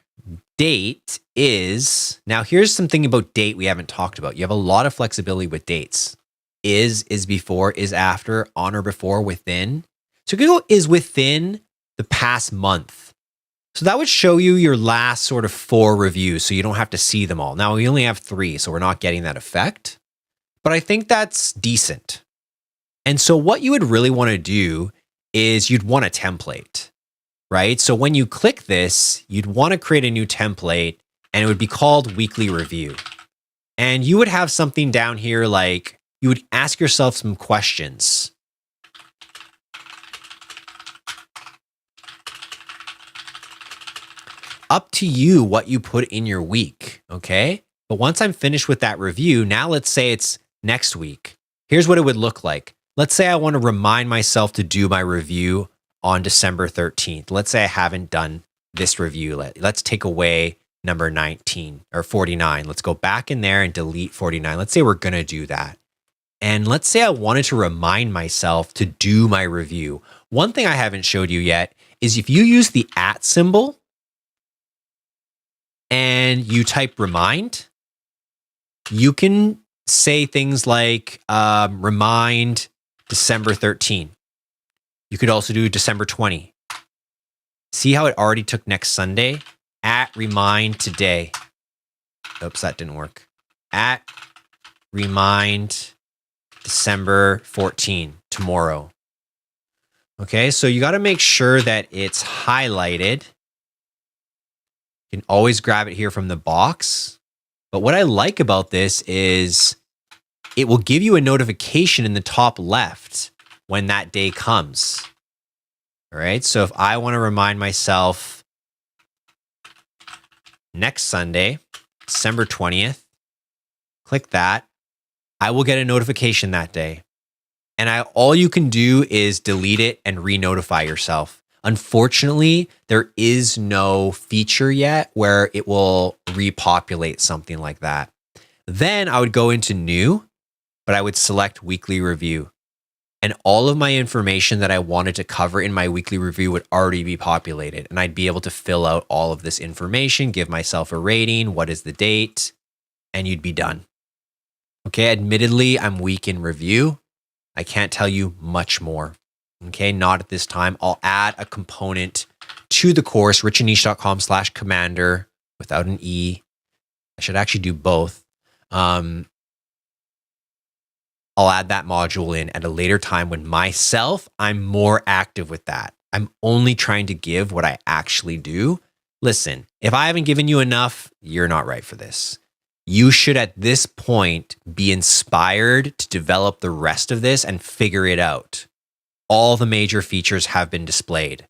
date is. Now, here's something about date we haven't talked about. You have a lot of flexibility with dates. Is before, is after, on or before, within. So you can go is within the past month. So that would show you your last sort of 4 reviews, so you don't have to see them all. Now we only have 3, so we're not getting that effect, but I think that's decent. And so what you would really want to do is you'd want a template, right? So when you click this, you'd want to create a new template, and it would be called weekly review. And you would have something down here like you would ask yourself some questions. Up to you what you put in your week, okay? But once I'm finished with that review, now let's say it's next week. Here's what it would look like. Let's say I want to remind myself to do my review on December 13th. Let's say I haven't done this review. Let's take away number 19 or 49. Let's go back in there and delete 49. Let's say we're going to do that. And let's say I wanted to remind myself to do my review. One thing I haven't showed you yet is if you use the @ symbol and you type remind, you can say things like remind December 13. You could also do December 20. See how it already took next Sunday? @remind today. Oops, that didn't work. @remind December 14, tomorrow. Okay, so you got to make sure that it's highlighted. You can always grab it here from the box. But what I like about this is it will give you a notification in the top left when that day comes. All right, so if I want to remind myself next Sunday, December 20th, click that. I will get a notification that day. And all you can do is delete it and re-notify yourself. Unfortunately, there is no feature yet where it will repopulate something like that. Then I would go into new, but I would select weekly review. And all of my information that I wanted to cover in my weekly review would already be populated. And I'd be able to fill out all of this information, give myself a rating, what is the date, and you'd be done. Okay, admittedly, I'm weak in review. I can't tell you much more. Okay, not at this time. I'll add a component to the course, richandniche.com/commander without an E. I should actually do both. I'll add that module in at a later time when I'm more active with that. I'm only trying to give what I actually do. Listen, if I haven't given you enough, you're not right for this. You should at this point be inspired to develop the rest of this and figure it out. All the major features have been displayed.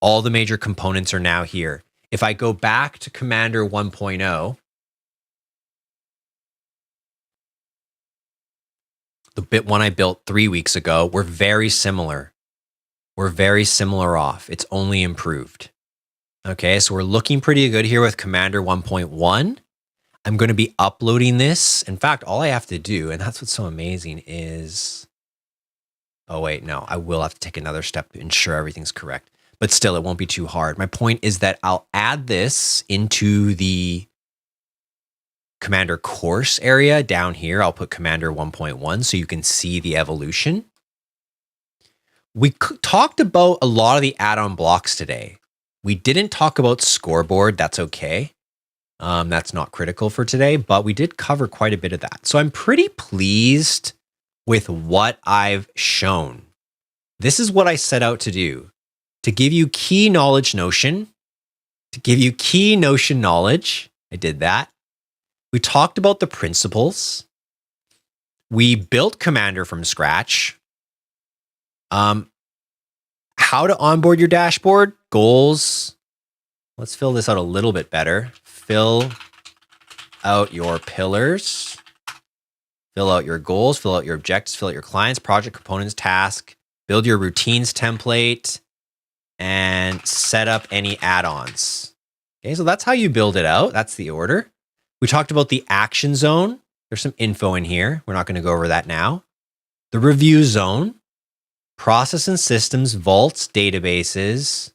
All the major components are now here. If I go back to COMMANDR 1.0, the bit one I built 3 weeks ago, we're very similar. We're very similar off. It's only improved. Okay, so we're looking pretty good here with COMMANDR 1.1. I'm going to be uploading this. In fact, all I have to do, and that's what's so amazing is, oh wait, no, I will have to take another step to ensure everything's correct. But still, it won't be too hard. My point is that I'll add this into the COMMANDR course area down here. I'll put COMMANDR 1.1 so you can see the evolution. We talked about a lot of the add-on blocks today. We didn't talk about scoreboard. That's okay. That's not critical for today, but we did cover quite a bit of that. So I'm pretty pleased with what I've shown. This is what I set out to do, to give you key knowledge notion, to give you key notion knowledge. I did that. We talked about the principles. We built COMMANDR from scratch. How to onboard your dashboard, goals. Let's fill this out a little bit better. Fill out your pillars. Fill out your goals, fill out your objectives, fill out your clients, project, components, task, build your routines template, and set up any add-ons. Okay, so that's how you build it out. That's the order. We talked about the action zone. There's some info in here. We're not going to go over that now. The review zone, process and systems, vaults, databases,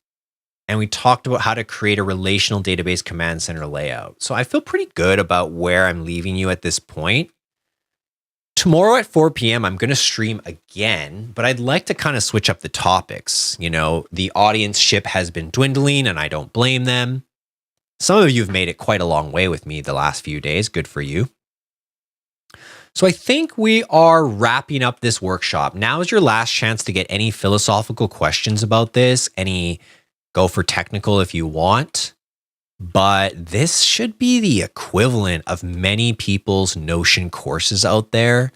and we talked about how to create a relational database command center layout. So I feel pretty good about where I'm leaving you at this point. tomorrow at 4 p.m., I'm going to stream again, but I'd like to kind of switch up the topics. You know, the audience ship has been dwindling and I don't blame them. Some of you have made it quite a long way with me the last few days. Good for you. So I think we are wrapping up this workshop. Now is your last chance to get any philosophical questions about this, go for technical if you want. But this should be the equivalent of many people's Notion courses out there.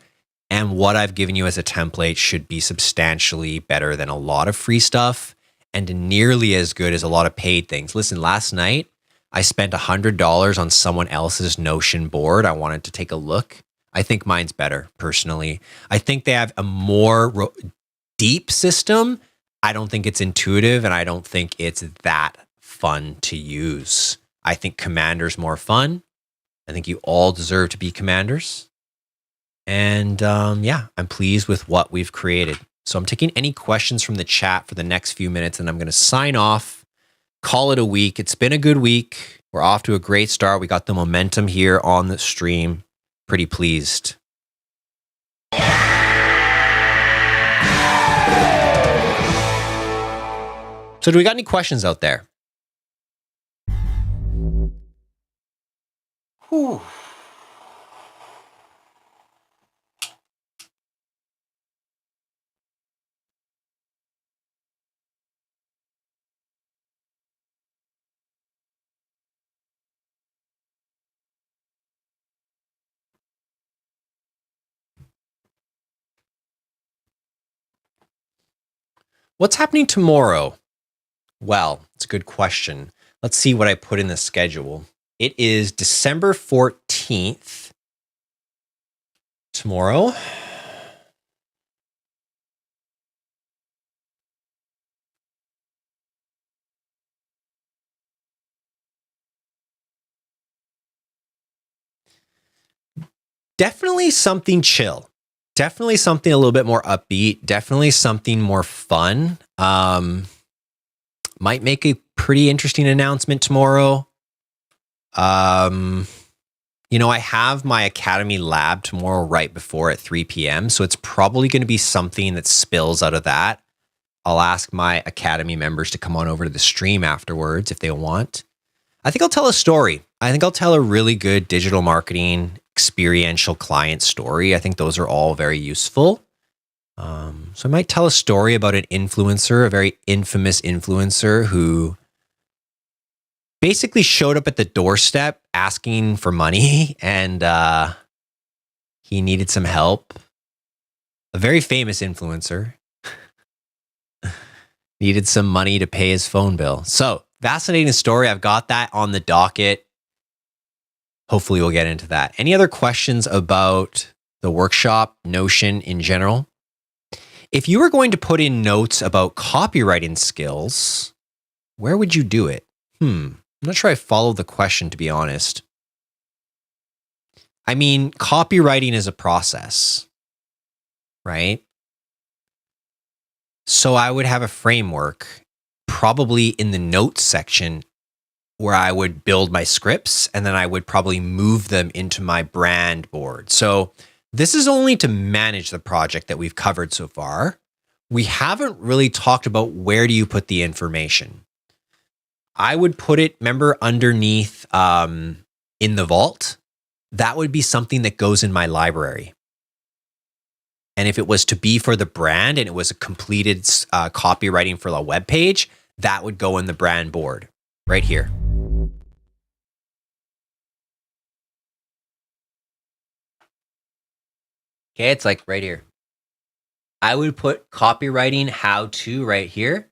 And what I've given you as a template should be substantially better than a lot of free stuff and nearly as good as a lot of paid things. Listen, last night, I spent $100 on someone else's Notion board. I wanted to take a look. I think mine's better, personally. I think they have a more deep system. I don't think it's intuitive, and I don't think it's that fun to use. I think Commander's more fun. I think you all deserve to be commanders. And yeah, I'm pleased with what we've created. So I'm taking any questions from the chat for the next few minutes, and I'm going to sign off, call it a week. It's been a good week. We're off to a great start. We got the momentum here on the stream. Pretty pleased. So do we got any questions out there? Whew. What's happening tomorrow? Well, it's a good question. Let's see what I put in the schedule. It is December 14th. Tomorrow. Definitely something chill. Definitely something a little bit more upbeat. Definitely something more fun. Might make a pretty interesting announcement tomorrow. You know, I have my Academy lab tomorrow right before at 3 p.m. So it's probably going to be something that spills out of that. I'll ask my Academy members to come on over to the stream afterwards if they want. I think I'll tell a story. I think I'll tell a really good digital marketing experiential client story. I think those are all very useful. So I might tell a story about an influencer, a very infamous influencer who basically showed up at the doorstep asking for money and he needed some help. A very famous influencer needed some money to pay his phone bill. So fascinating story. I've got that on the docket. Hopefully we'll get into that. Any other questions about the workshop, Notion in general? If you were going to put in notes about copywriting skills, where would you do it? I'm not sure I followed the question, to be honest. I mean, copywriting is a process, right? So I would have a framework, probably in the notes section, where I would build my scripts and then I would probably move them into my brand board. So this is only to manage the project that we've covered so far. We haven't really talked about where do you put the information. I would put it, remember, underneath in the vault. That would be something that goes in my library. And if it was to be for the brand and it was a completed copywriting for a web page, that would go in the brand board right here. Okay, it's like right here. I would put copywriting how to right here,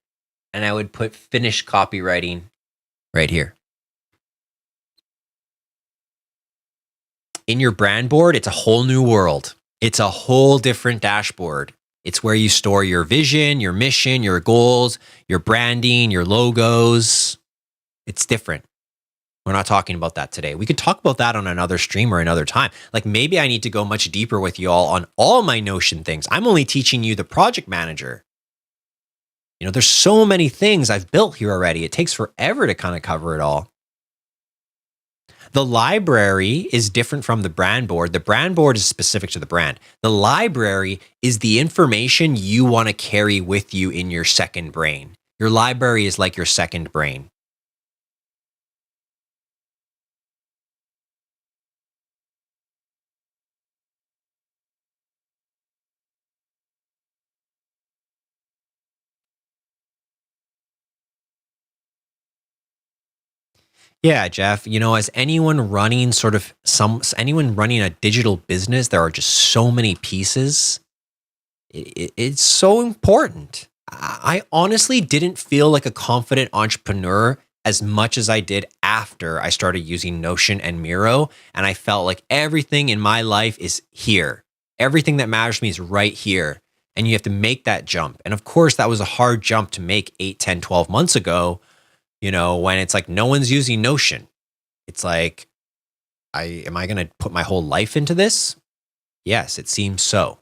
and I would put finished copywriting right here. In your brand board, it's a whole new world. It's a whole different dashboard. It's where you store your vision, your mission, your goals, your branding, your logos. It's different. We're not talking about that today. We could talk about that on another stream or another time. Like maybe I need to go much deeper with you all on all my Notion things. I'm only teaching you the project manager. You know, there's so many things I've built here already. It takes forever to kind of cover it all. The library is different from the brand board. The brand board is specific to the brand. The library is the information you want to carry with you in your second brain. Your library is like your second brain. Yeah, Jeff, as anyone running anyone running a digital business, there are just so many pieces. It's so important. I honestly didn't feel like a confident entrepreneur as much as I did after I started using Notion and Miro. And I felt like everything in my life is here. Everything that matters to me is right here. And you have to make that jump. And of course, that was a hard jump to make 8, 10, 12 months ago, when it's like no one's using Notion. It's like, am I going to put my whole life into this? Yes, it seems so.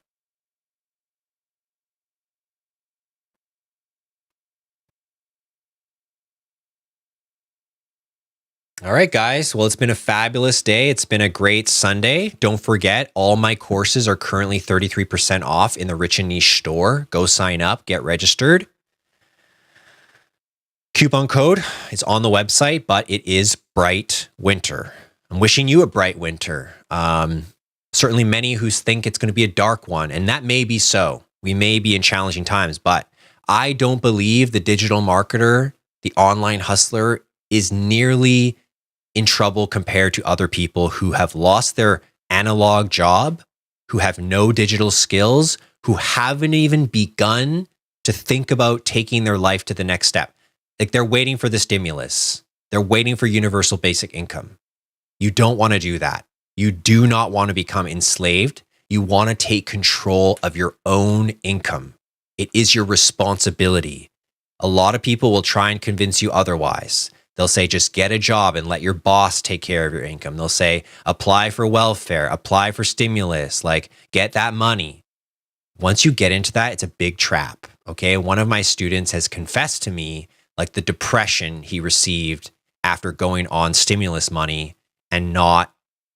All right, guys. Well, it's been a fabulous day. It's been a great Sunday. Don't forget, all my courses are currently 33% off in the Rich and Niche store. Go sign up, get registered. Coupon code is on the website, but it is bright winter. I'm wishing you a bright winter. Certainly many who think it's going to be a dark one, and that may be so. We may be in challenging times, but I don't believe the digital marketer, the online hustler, is nearly in trouble compared to other people who have lost their analog job, who have no digital skills, who haven't even begun to think about taking their life to the next step. Like, they're waiting for the stimulus. They're waiting for universal basic income. You don't want to do that. You do not want to become enslaved. You want to take control of your own income. It is your responsibility. A lot of people will try and convince you otherwise. They'll say, just get a job and let your boss take care of your income. They'll say, apply for welfare, apply for stimulus, like get that money. Once you get into that, it's a big trap. Okay. One of my students has confessed to me like the depression he received after going on stimulus money and not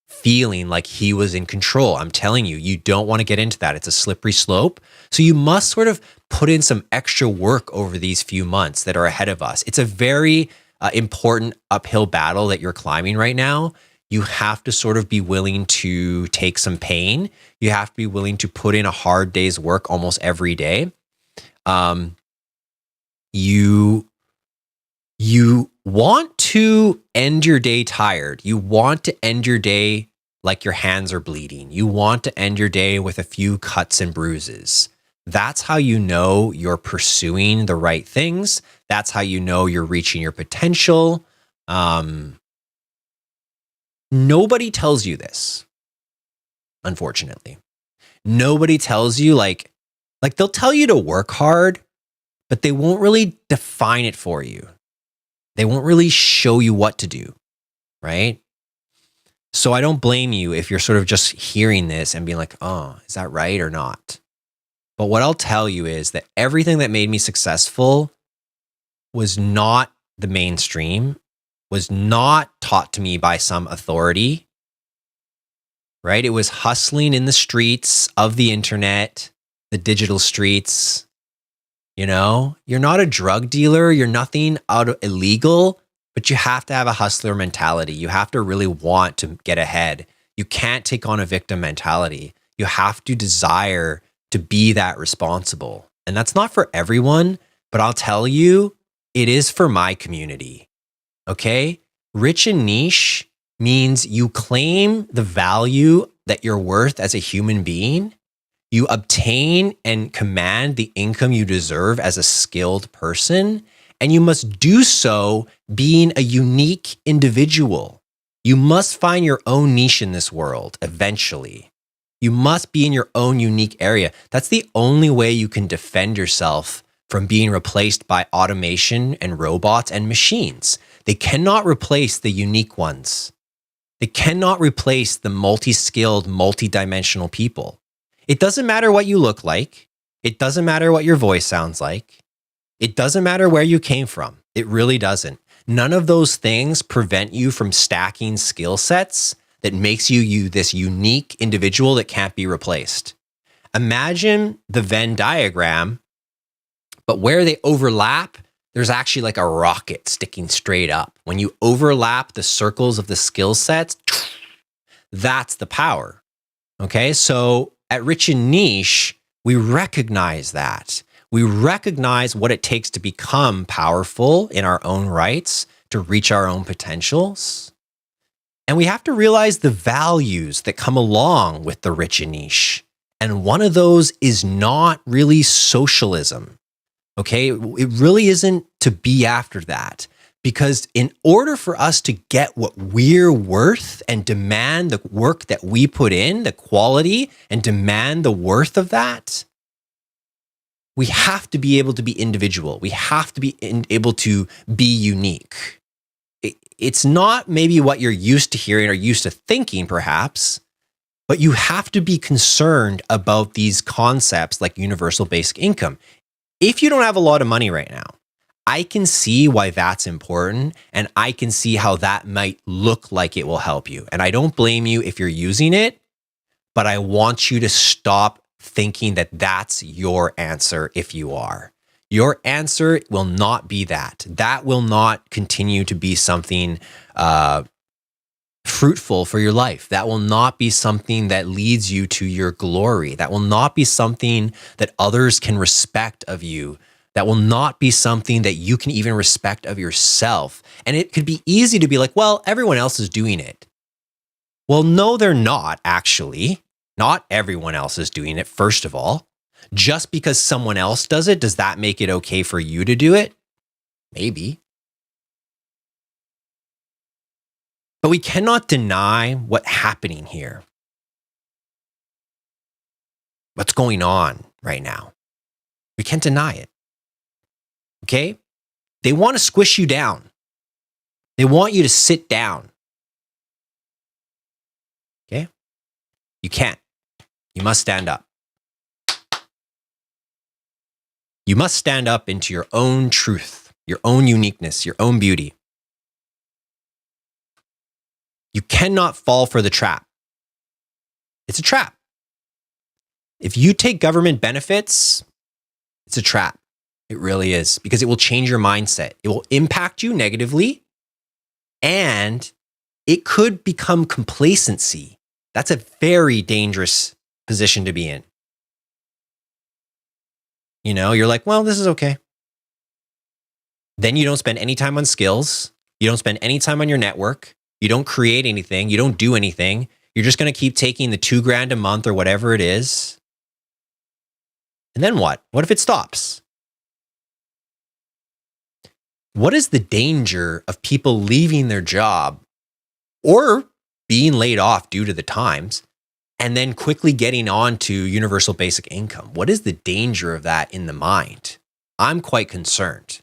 feeling like he was in control. I'm telling you, you don't want to get into that. It's a slippery slope. So you must sort of put in some extra work over these few months that are ahead of us. It's a very important uphill battle that you're climbing right now. You have to sort of be willing to take some pain. You have to be willing to put in a hard day's work almost every day. You want to end your day tired. You want to end your day like your hands are bleeding. You want to end your day with a few cuts and bruises. That's how you know you're pursuing the right things. That's how you know you're reaching your potential. Nobody tells you this, unfortunately. Nobody tells you like they'll tell you to work hard, but they won't really define it for you. They won't really show you what to do, right? So I don't blame you if you're sort of just hearing this and being like, oh, is that right or not? But what I'll tell you is that everything that made me successful was not the mainstream, was not taught to me by some authority, right? It was hustling in the streets of the internet, the digital streets. You're not a drug dealer. You're nothing out of illegal, but you have to have a hustler mentality. You have to really want to get ahead. You can't take on a victim mentality. You have to desire to be that responsible. And that's not for everyone, but I'll tell you, it is for my community. Okay? Rich and niche means you claim the value that you're worth as a human being. You obtain and command the income you deserve as a skilled person, and you must do so being a unique individual. You must find your own niche in this world eventually. You must be in your own unique area. That's the only way you can defend yourself from being replaced by automation and robots and machines. They cannot replace the unique ones. They cannot replace the multi-skilled, multi-dimensional people. It doesn't matter what you look like. It doesn't matter what your voice sounds like. It doesn't matter where you came from. It really doesn't. None of those things prevent you from stacking skill sets that makes you this unique individual that can't be replaced. Imagine the Venn diagram, but where they overlap, there's actually like a rocket sticking straight up. When you overlap the circles of the skill sets, that's the power. Okay, so at Rich and Niche, we recognize that. We recognize what it takes to become powerful in our own rights, to reach our own potentials. And we have to realize the values that come along with the Rich and Niche. And one of those is not really socialism. Okay, it really isn't to be after that. Because in order for us to get what we're worth and demand the work that we put in, the quality, and demand the worth of that, we have to be able to be individual. We have to be able to be unique. It's not maybe what you're used to hearing or used to thinking, perhaps, but you have to be concerned about these concepts like universal basic income. If you don't have a lot of money right now, I can see why that's important, and I can see how that might look like it will help you. And I don't blame you if you're using it, but I want you to stop thinking that that's your answer if you are. Your answer will not be that. That will not continue to be something fruitful for your life. That will not be something that leads you to your glory. That will not be something that others can respect of you. That will not be something that you can even respect of yourself. And it could be easy to be like, well, everyone else is doing it. Well, no, they're not, actually. Not everyone else is doing it, first of all. Just because someone else does it, does that make it okay for you to do it? Maybe. But we cannot deny what's happening here. What's going on right now. We can't deny it. Okay? They want to squish you down. They want you to sit down. Okay? You can't. You must stand up. You must stand up into your own truth, your own uniqueness, your own beauty. You cannot fall for the trap. It's a trap. If you take government benefits, it's a trap. It really is, because it will change your mindset. It will impact you negatively, and it could become complacency. That's a very dangerous position to be in. You know, you're like, well, this is okay. Then you don't spend any time on skills. You don't spend any time on your network. You don't create anything. You don't do anything. You're just going to keep taking the $2,000 a month or whatever it is. And then what? What if it stops? What is the danger of people leaving their job or being laid off due to the times and then quickly getting on to universal basic income? What is the danger of that in the mind? I'm quite concerned.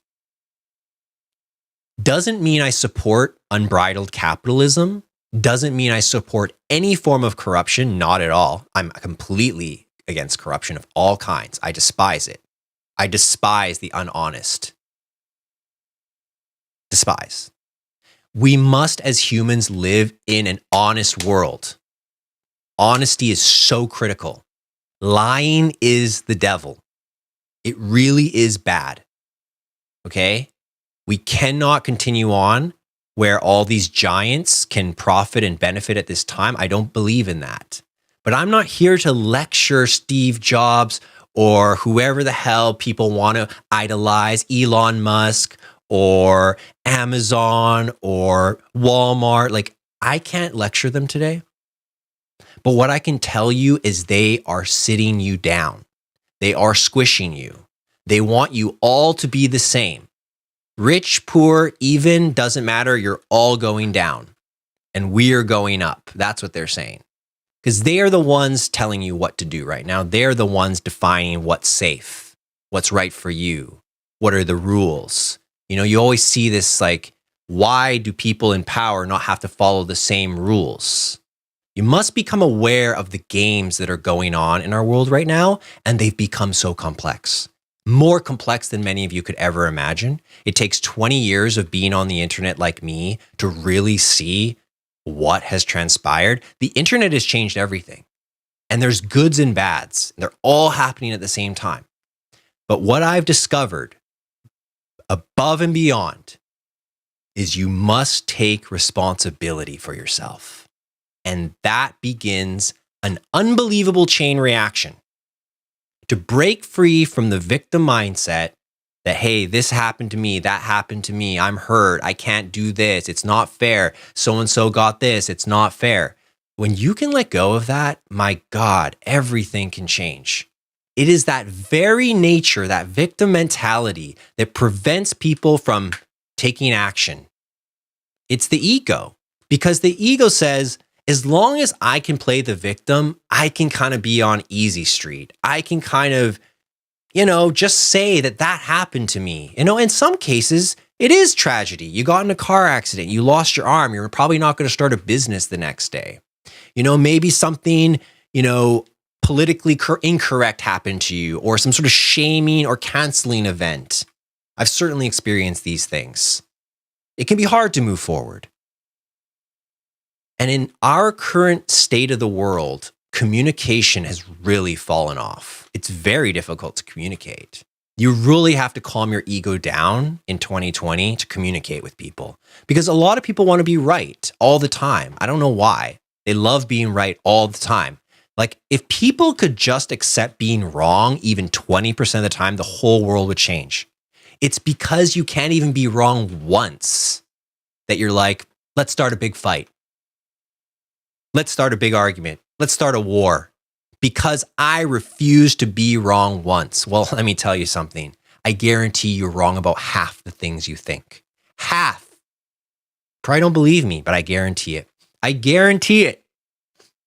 Doesn't mean I support unbridled capitalism. Doesn't mean I support any form of corruption. Not at all. I'm completely against corruption of all kinds. I despise it. I despise the unhonest. Despise. We must, as humans, live in an honest world. Honesty is so critical. Lying is the devil. It really is bad. Okay? We cannot continue on where all these giants can profit and benefit at this time. I don't believe in that. But I'm not here to lecture Steve Jobs or whoever the hell people want to idolize, Elon Musk or Amazon or Walmart. Like, I can't lecture them today. But what I can tell you is they are sitting you down. They are squishing you. They want you all to be the same. Rich, poor, even, doesn't matter. You're all going down. And we're going up. That's what they're saying. Because they are the ones telling you what to do right now. They're the ones defining what's safe, what's right for you, what are the rules. You know, you always see this like, why do people in power not have to follow the same rules? You must become aware of the games that are going on in our world right now, and they've become so complex. more complex than many of you could ever imagine. It takes 20 years of being on the internet like me to really see what has transpired. The internet has changed everything. And there's goods and bads. They're all happening at the same time. But what I've discovered above and beyond is you must take responsibility for yourself. And that begins an unbelievable chain reaction. To break free from the victim mindset that, hey, this happened to me, that happened to me, I'm hurt, I can't do this, it's not fair, so-and-so got this, it's not fair. When you can let go of that, my God, everything can change. It is that very nature, that victim mentality that prevents people from taking action. It's the ego, because the ego says, as long as I can play the victim, I can kind of be on easy street. I can kind of, just say that happened to me. In some cases, it is tragedy. You got in a car accident, you lost your arm, you're probably not going to start a business the next day. Maybe something, politically incorrect happened to you, or some sort of shaming or canceling event. I've certainly experienced these things. It can be hard to move forward. And in our current state of the world, communication has really fallen off. It's very difficult to communicate. You really have to calm your ego down in 2020 to communicate with people, because a lot of people want to be right all the time. I don't know why. They love being right all the time. Like, if people could just accept being wrong even 20% of the time, the whole world would change. It's because you can't even be wrong once that you're like, let's start a big fight. Let's start a big argument. Let's start a war. Because I refuse to be wrong once. Well, let me tell you something. I guarantee you're wrong about half the things you think. Half. Probably don't believe me, but I guarantee it. I guarantee it.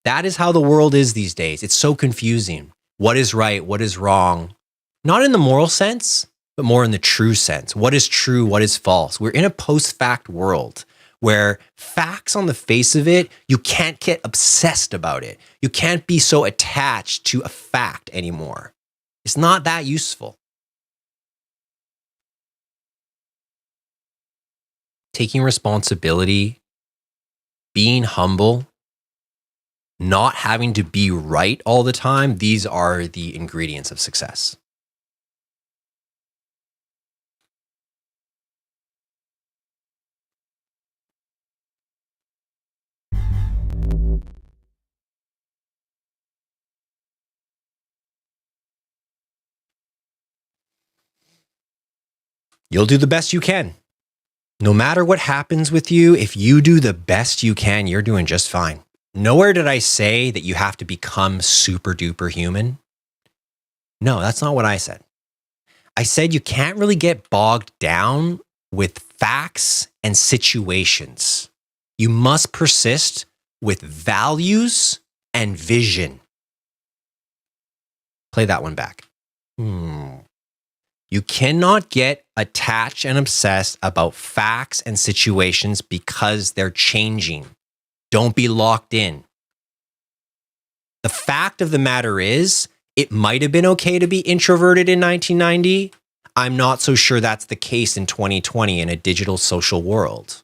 That is how the world is these days. It's so confusing. What is right? What is wrong? Not in the moral sense, but more in the true sense. What is true? What is false? We're in a post-fact world where facts on the face of it, you can't get obsessed about it. You can't be so attached to a fact anymore. It's not that useful. Taking responsibility, being humble, not having to be right all the time, these are the ingredients of success. You'll do the best you can. No matter what happens with you, if you do the best you can, you're doing just fine. Nowhere did I say that you have to become super duper human. No, that's not what I said. I said you can't really get bogged down with facts and situations. You must persist with values and vision. Play that one back. You cannot get attached and obsessed about facts and situations because they're changing. Don't be locked in. The fact of the matter is, it might have been okay to be introverted in 1990. I'm not so sure that's the case in 2020 in a digital social world.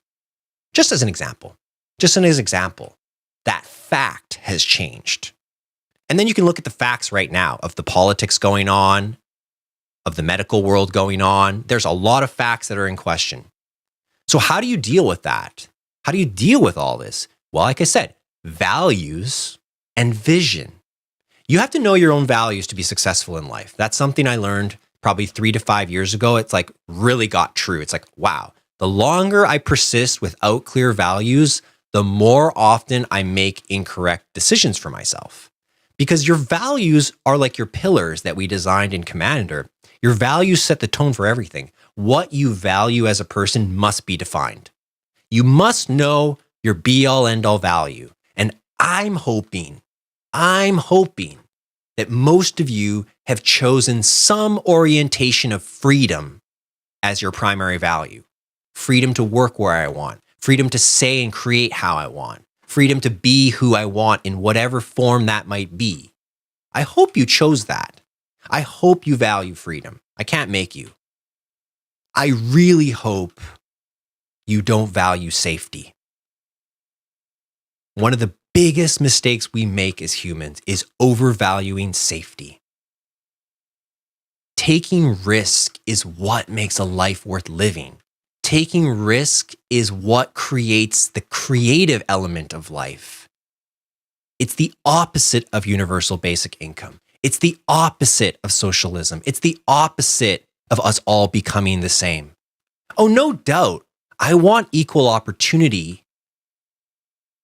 Just as an example. That fact has changed. And then you can look at the facts right now of the politics going on, of the medical world going on. There's a lot of facts that are in question. So how do you deal with that? How do you deal with all this? Well, like I said, values and vision. You have to know your own values to be successful in life. That's something I learned probably 3 to 5 years ago. It's like really got true. It's like, wow, the longer I persist without clear values, the more often I make incorrect decisions for myself. Because your values are like your pillars that we designed in COMMANDR. Your values set the tone for everything. What you value as a person must be defined. You must know your be-all, end-all value. And I'm hoping that most of you have chosen some orientation of freedom as your primary value. Freedom to work where I want. Freedom to say and create how I want. Freedom to be who I want in whatever form that might be. I hope you chose that. I hope you value freedom. I can't make you. I really hope you don't value safety. One of the biggest mistakes we make as humans is overvaluing safety. Taking risk is what makes a life worth living. Taking risk is what creates the creative element of life. It's the opposite of universal basic income. It's the opposite of socialism. It's the opposite of us all becoming the same. Oh, no doubt, I want equal opportunity,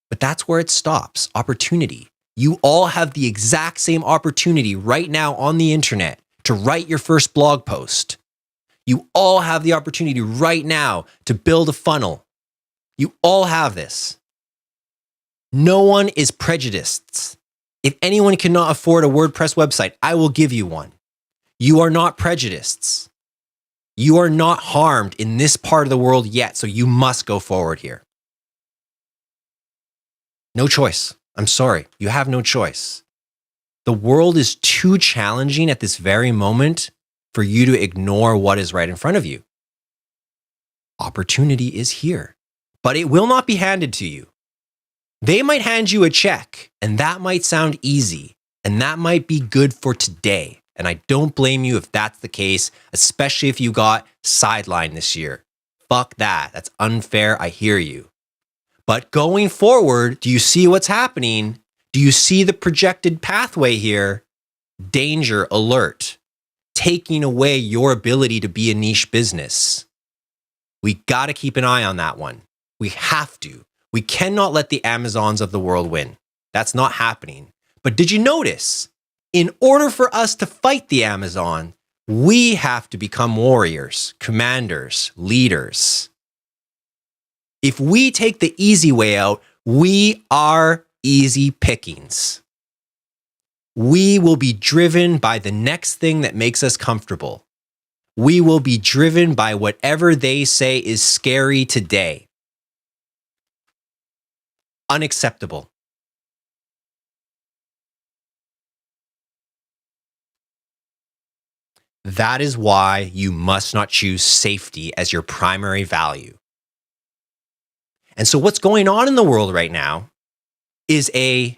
but that's where it stops. Opportunity. You all have the exact same opportunity right now on the internet to write your first blog post. You all have the opportunity right now to build a funnel. You all have this. No one is prejudiced. If anyone cannot afford a WordPress website, I will give you one. You are not prejudiced. You are not harmed in this part of the world yet, so you must go forward here. No choice. I'm sorry. You have no choice. The world is too challenging at this very moment for you to ignore what is right in front of you. Opportunity is here, but it will not be handed to you. They might hand you a check, and that might sound easy, and that might be good for today. And I don't blame you if that's the case, especially if you got sidelined this year. Fuck that. That's unfair. I hear you. But going forward, do you see what's happening? Do you see the projected pathway here? Danger alert. Taking away your ability to be a niche business. We got to keep an eye on that one. We have to. We cannot let the Amazons of the world win. That's not happening. But did you notice? In order for us to fight the Amazon, we have to become warriors, commanders, leaders. If we take the easy way out, we are easy pickings. We will be driven by the next thing that makes us comfortable. We will be driven by whatever they say is scary today. Unacceptable. That is why you must not choose safety as your primary value. And so what's going on in the world right now is a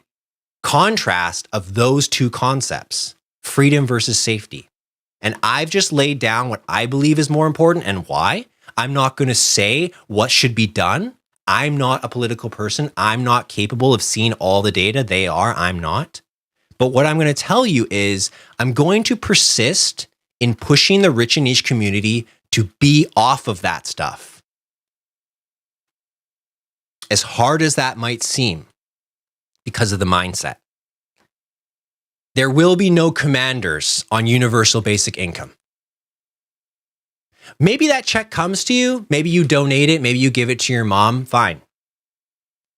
contrast of those two concepts, freedom versus safety. And I've just laid down what I believe is more important and why. I'm not going to say what should be done. I'm not a political person. I'm not capable of seeing all the data. They are. I'm not. But what I'm going to tell you is I'm going to persist in pushing the rich and niche community to be off of that stuff. As hard as that might seem, because of the mindset. There will be no commanders on universal basic income. Maybe that check comes to you. Maybe you donate it. Maybe you give it to your mom. Fine.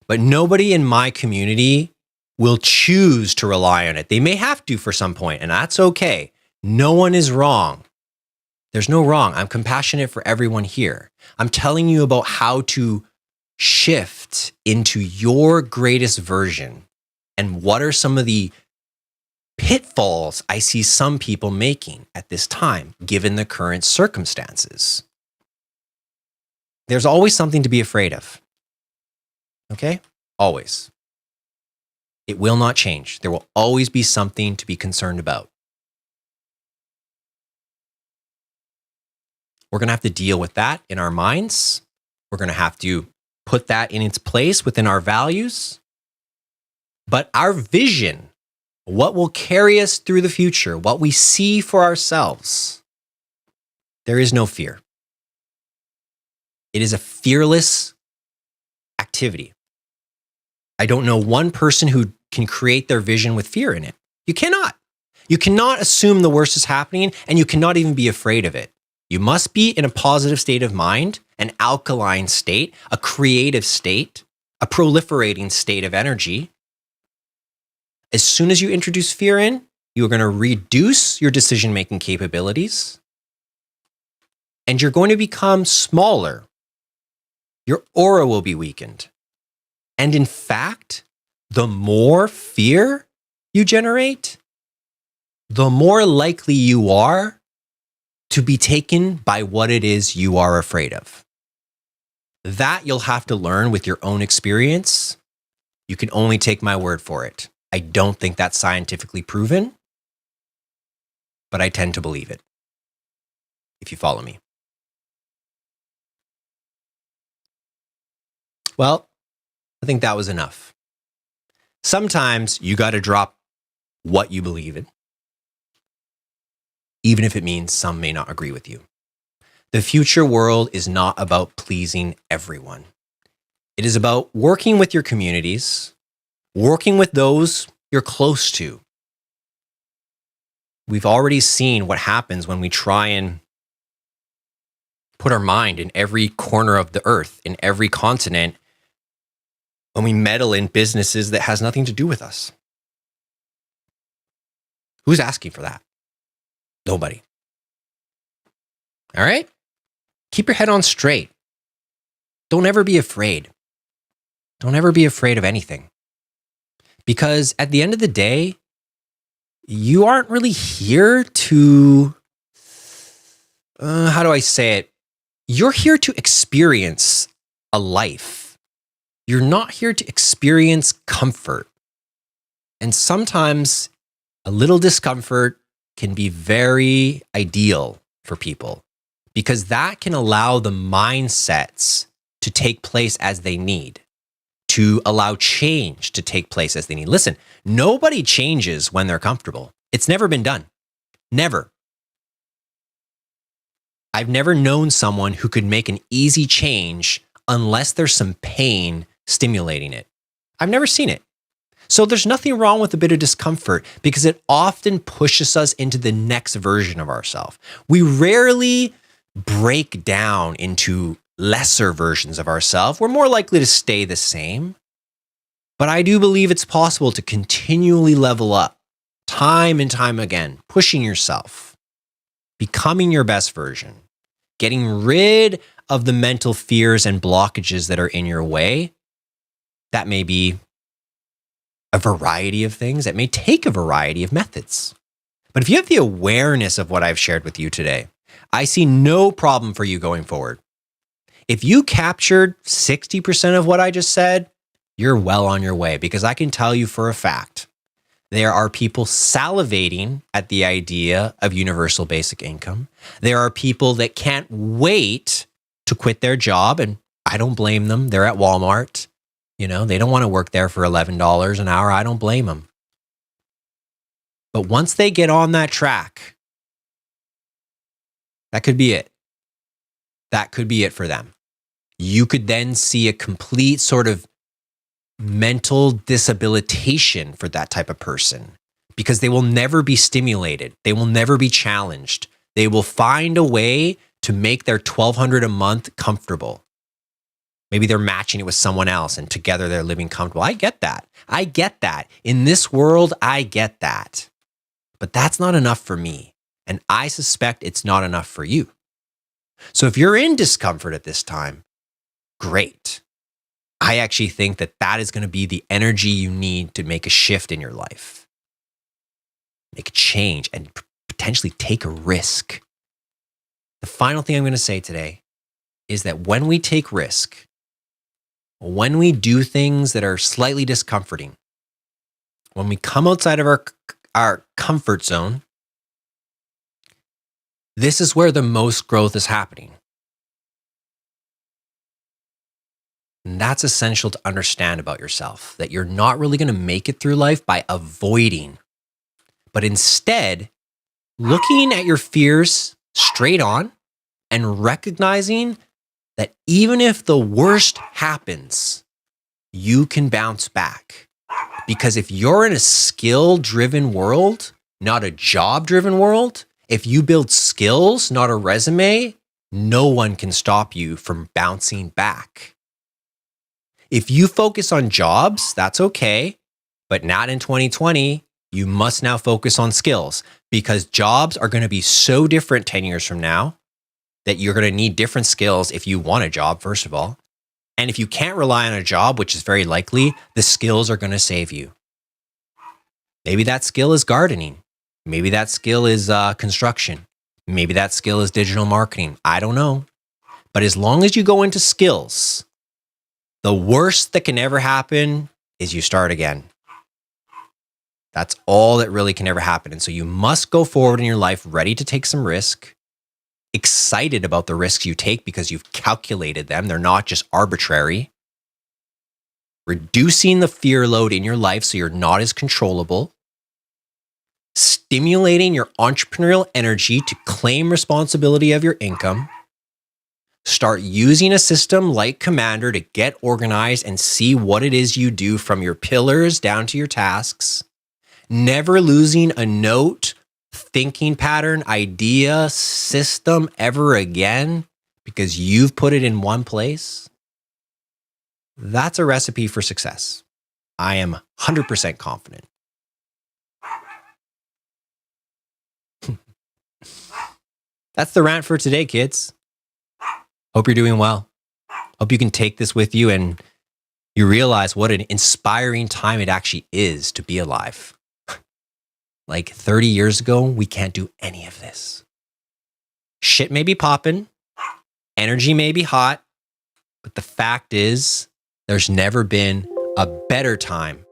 But nobody in my community will choose to rely on it. They may have to for some point, and that's okay. No one is wrong. There's no wrong. I'm compassionate for everyone here. I'm telling you about how to shift into your greatest version and what are some of the pitfalls I see some people making at this time, given the current circumstances. There's always something to be afraid of. Okay? Always. It will not change. There will always be something to be concerned about. We're going to have to deal with that in our minds. We're going to have to put that in its place within our values. But our vision, what will carry us through the future, what we see for ourselves, there is no fear. It is a fearless activity. I don't know one person who can create their vision with fear in it. You cannot. You cannot assume the worst is happening, and you cannot even be afraid of it. You must be in a positive state of mind, an alkaline state, a creative state, a proliferating state of energy. As soon as you introduce fear in, you're going to reduce your decision-making capabilities, and you're going to become smaller. Your aura will be weakened. And in fact, the more fear you generate, the more likely you are to be taken by what it is you are afraid of. That you'll have to learn with your own experience. You can only take my word for it. I don't think that's scientifically proven, but I tend to believe it, if you follow me. Well, I think that was enough. Sometimes you got to drop what you believe in, even if it means some may not agree with you. The future world is not about pleasing everyone. It is about working with your communities, working with those you're close to. We've already seen what happens when we try and put our mind in every corner of the earth, in every continent, when we meddle in businesses that has nothing to do with us. Who's asking for that? Nobody. All right? Keep your head on straight. Don't ever be afraid. Don't ever be afraid of anything. Because at the end of the day, you aren't really here to, how do I say it? You're here to experience a life. You're not here to experience comfort. And sometimes a little discomfort can be very ideal for people because that can allow the mindsets to take place as they need, to allow change to take place as they need. Listen, nobody changes when they're comfortable. It's never been done. Never. I've never known someone who could make an easy change unless there's some pain stimulating it. I've never seen it. So there's nothing wrong with a bit of discomfort because it often pushes us into the next version of ourselves. We rarely break down into lesser versions of ourselves. We're more likely to stay the same. But I do believe it's possible to continually level up time and time again, pushing yourself, becoming your best version, getting rid of the mental fears and blockages that are in your way. That may be a variety of things. That may take a variety of methods. But if you have the awareness of what I've shared with you today, I see no problem for you going forward. If you captured 60% of what I just said, you're well on your way because I can tell you for a fact, there are people salivating at the idea of universal basic income. There are people that can't wait to quit their job, and I don't blame them. They're at Walmart. You know, they don't want to work there for $11 an hour. I don't blame them. But once they get on that track, that could be it. That could be it for them. You could then see a complete sort of mental disabilitation for that type of person because they will never be stimulated. They will never be challenged. They will find a way to make their $1,200 a month comfortable. Maybe they're matching it with someone else and together they're living comfortable. I get that. I get that. In this world, I get that. But that's not enough for me. And I suspect it's not enough for you. So if you're in discomfort at this time, great. I actually think that that is going to be the energy you need to make a shift in your life. Make a change and potentially take a risk. The final thing I'm going to say today is that when we take risk, when we do things that are slightly discomforting, when we come outside of our comfort zone, this is where the most growth is happening. And that's essential to understand about yourself, that you're not really going to make it through life by avoiding, but instead looking at your fears straight on and recognizing that even if the worst happens, you can bounce back. Because if you're in a skill-driven world, not a job-driven world, if you build skills, not a resume, no one can stop you from bouncing back. If you focus on jobs, that's okay, but not in 2020. You must now focus on skills because jobs are going to be so different 10 years from now that you're going to need different skills if you want a job, first of all. And if you can't rely on a job, which is very likely, the skills are going to save you. Maybe that skill is gardening. Maybe that skill is construction. Maybe that skill is digital marketing. I don't know. But as long as you go into skills, the worst that can ever happen is you start again. That's all that really can ever happen. And so you must go forward in your life ready to take some risk, excited about the risks you take because you've calculated them. They're not just arbitrary. Reducing the fear load in your life so you're not as controllable. Stimulating your entrepreneurial energy to claim responsibility of your income. Start using a system like COMMANDR to get organized and see what it is you do from your pillars down to your tasks. Never losing a note, thinking pattern, idea, system ever again because you've put it in one place. That's a recipe for success. I am 100% confident. That's the rant for today, kids. Hope you're doing well. Hope you can take this with you and you realize what an inspiring time it actually is to be alive. Like 30 years ago, we can't do any of this. Shit may be popping, energy may be hot, but the fact is, there's never been a better time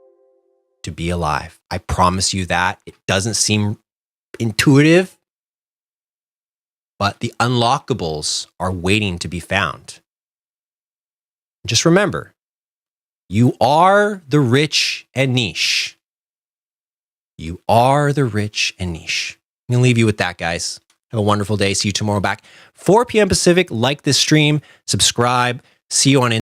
to be alive. I promise you that. It doesn't seem intuitive, but the unlockables are waiting to be found. Just remember, you are the rich and niche. You are the rich and niche. I'm going to leave you with that, guys. Have a wonderful day. See you tomorrow back 4 p.m. Pacific. Like this stream, subscribe. See you on Instagram.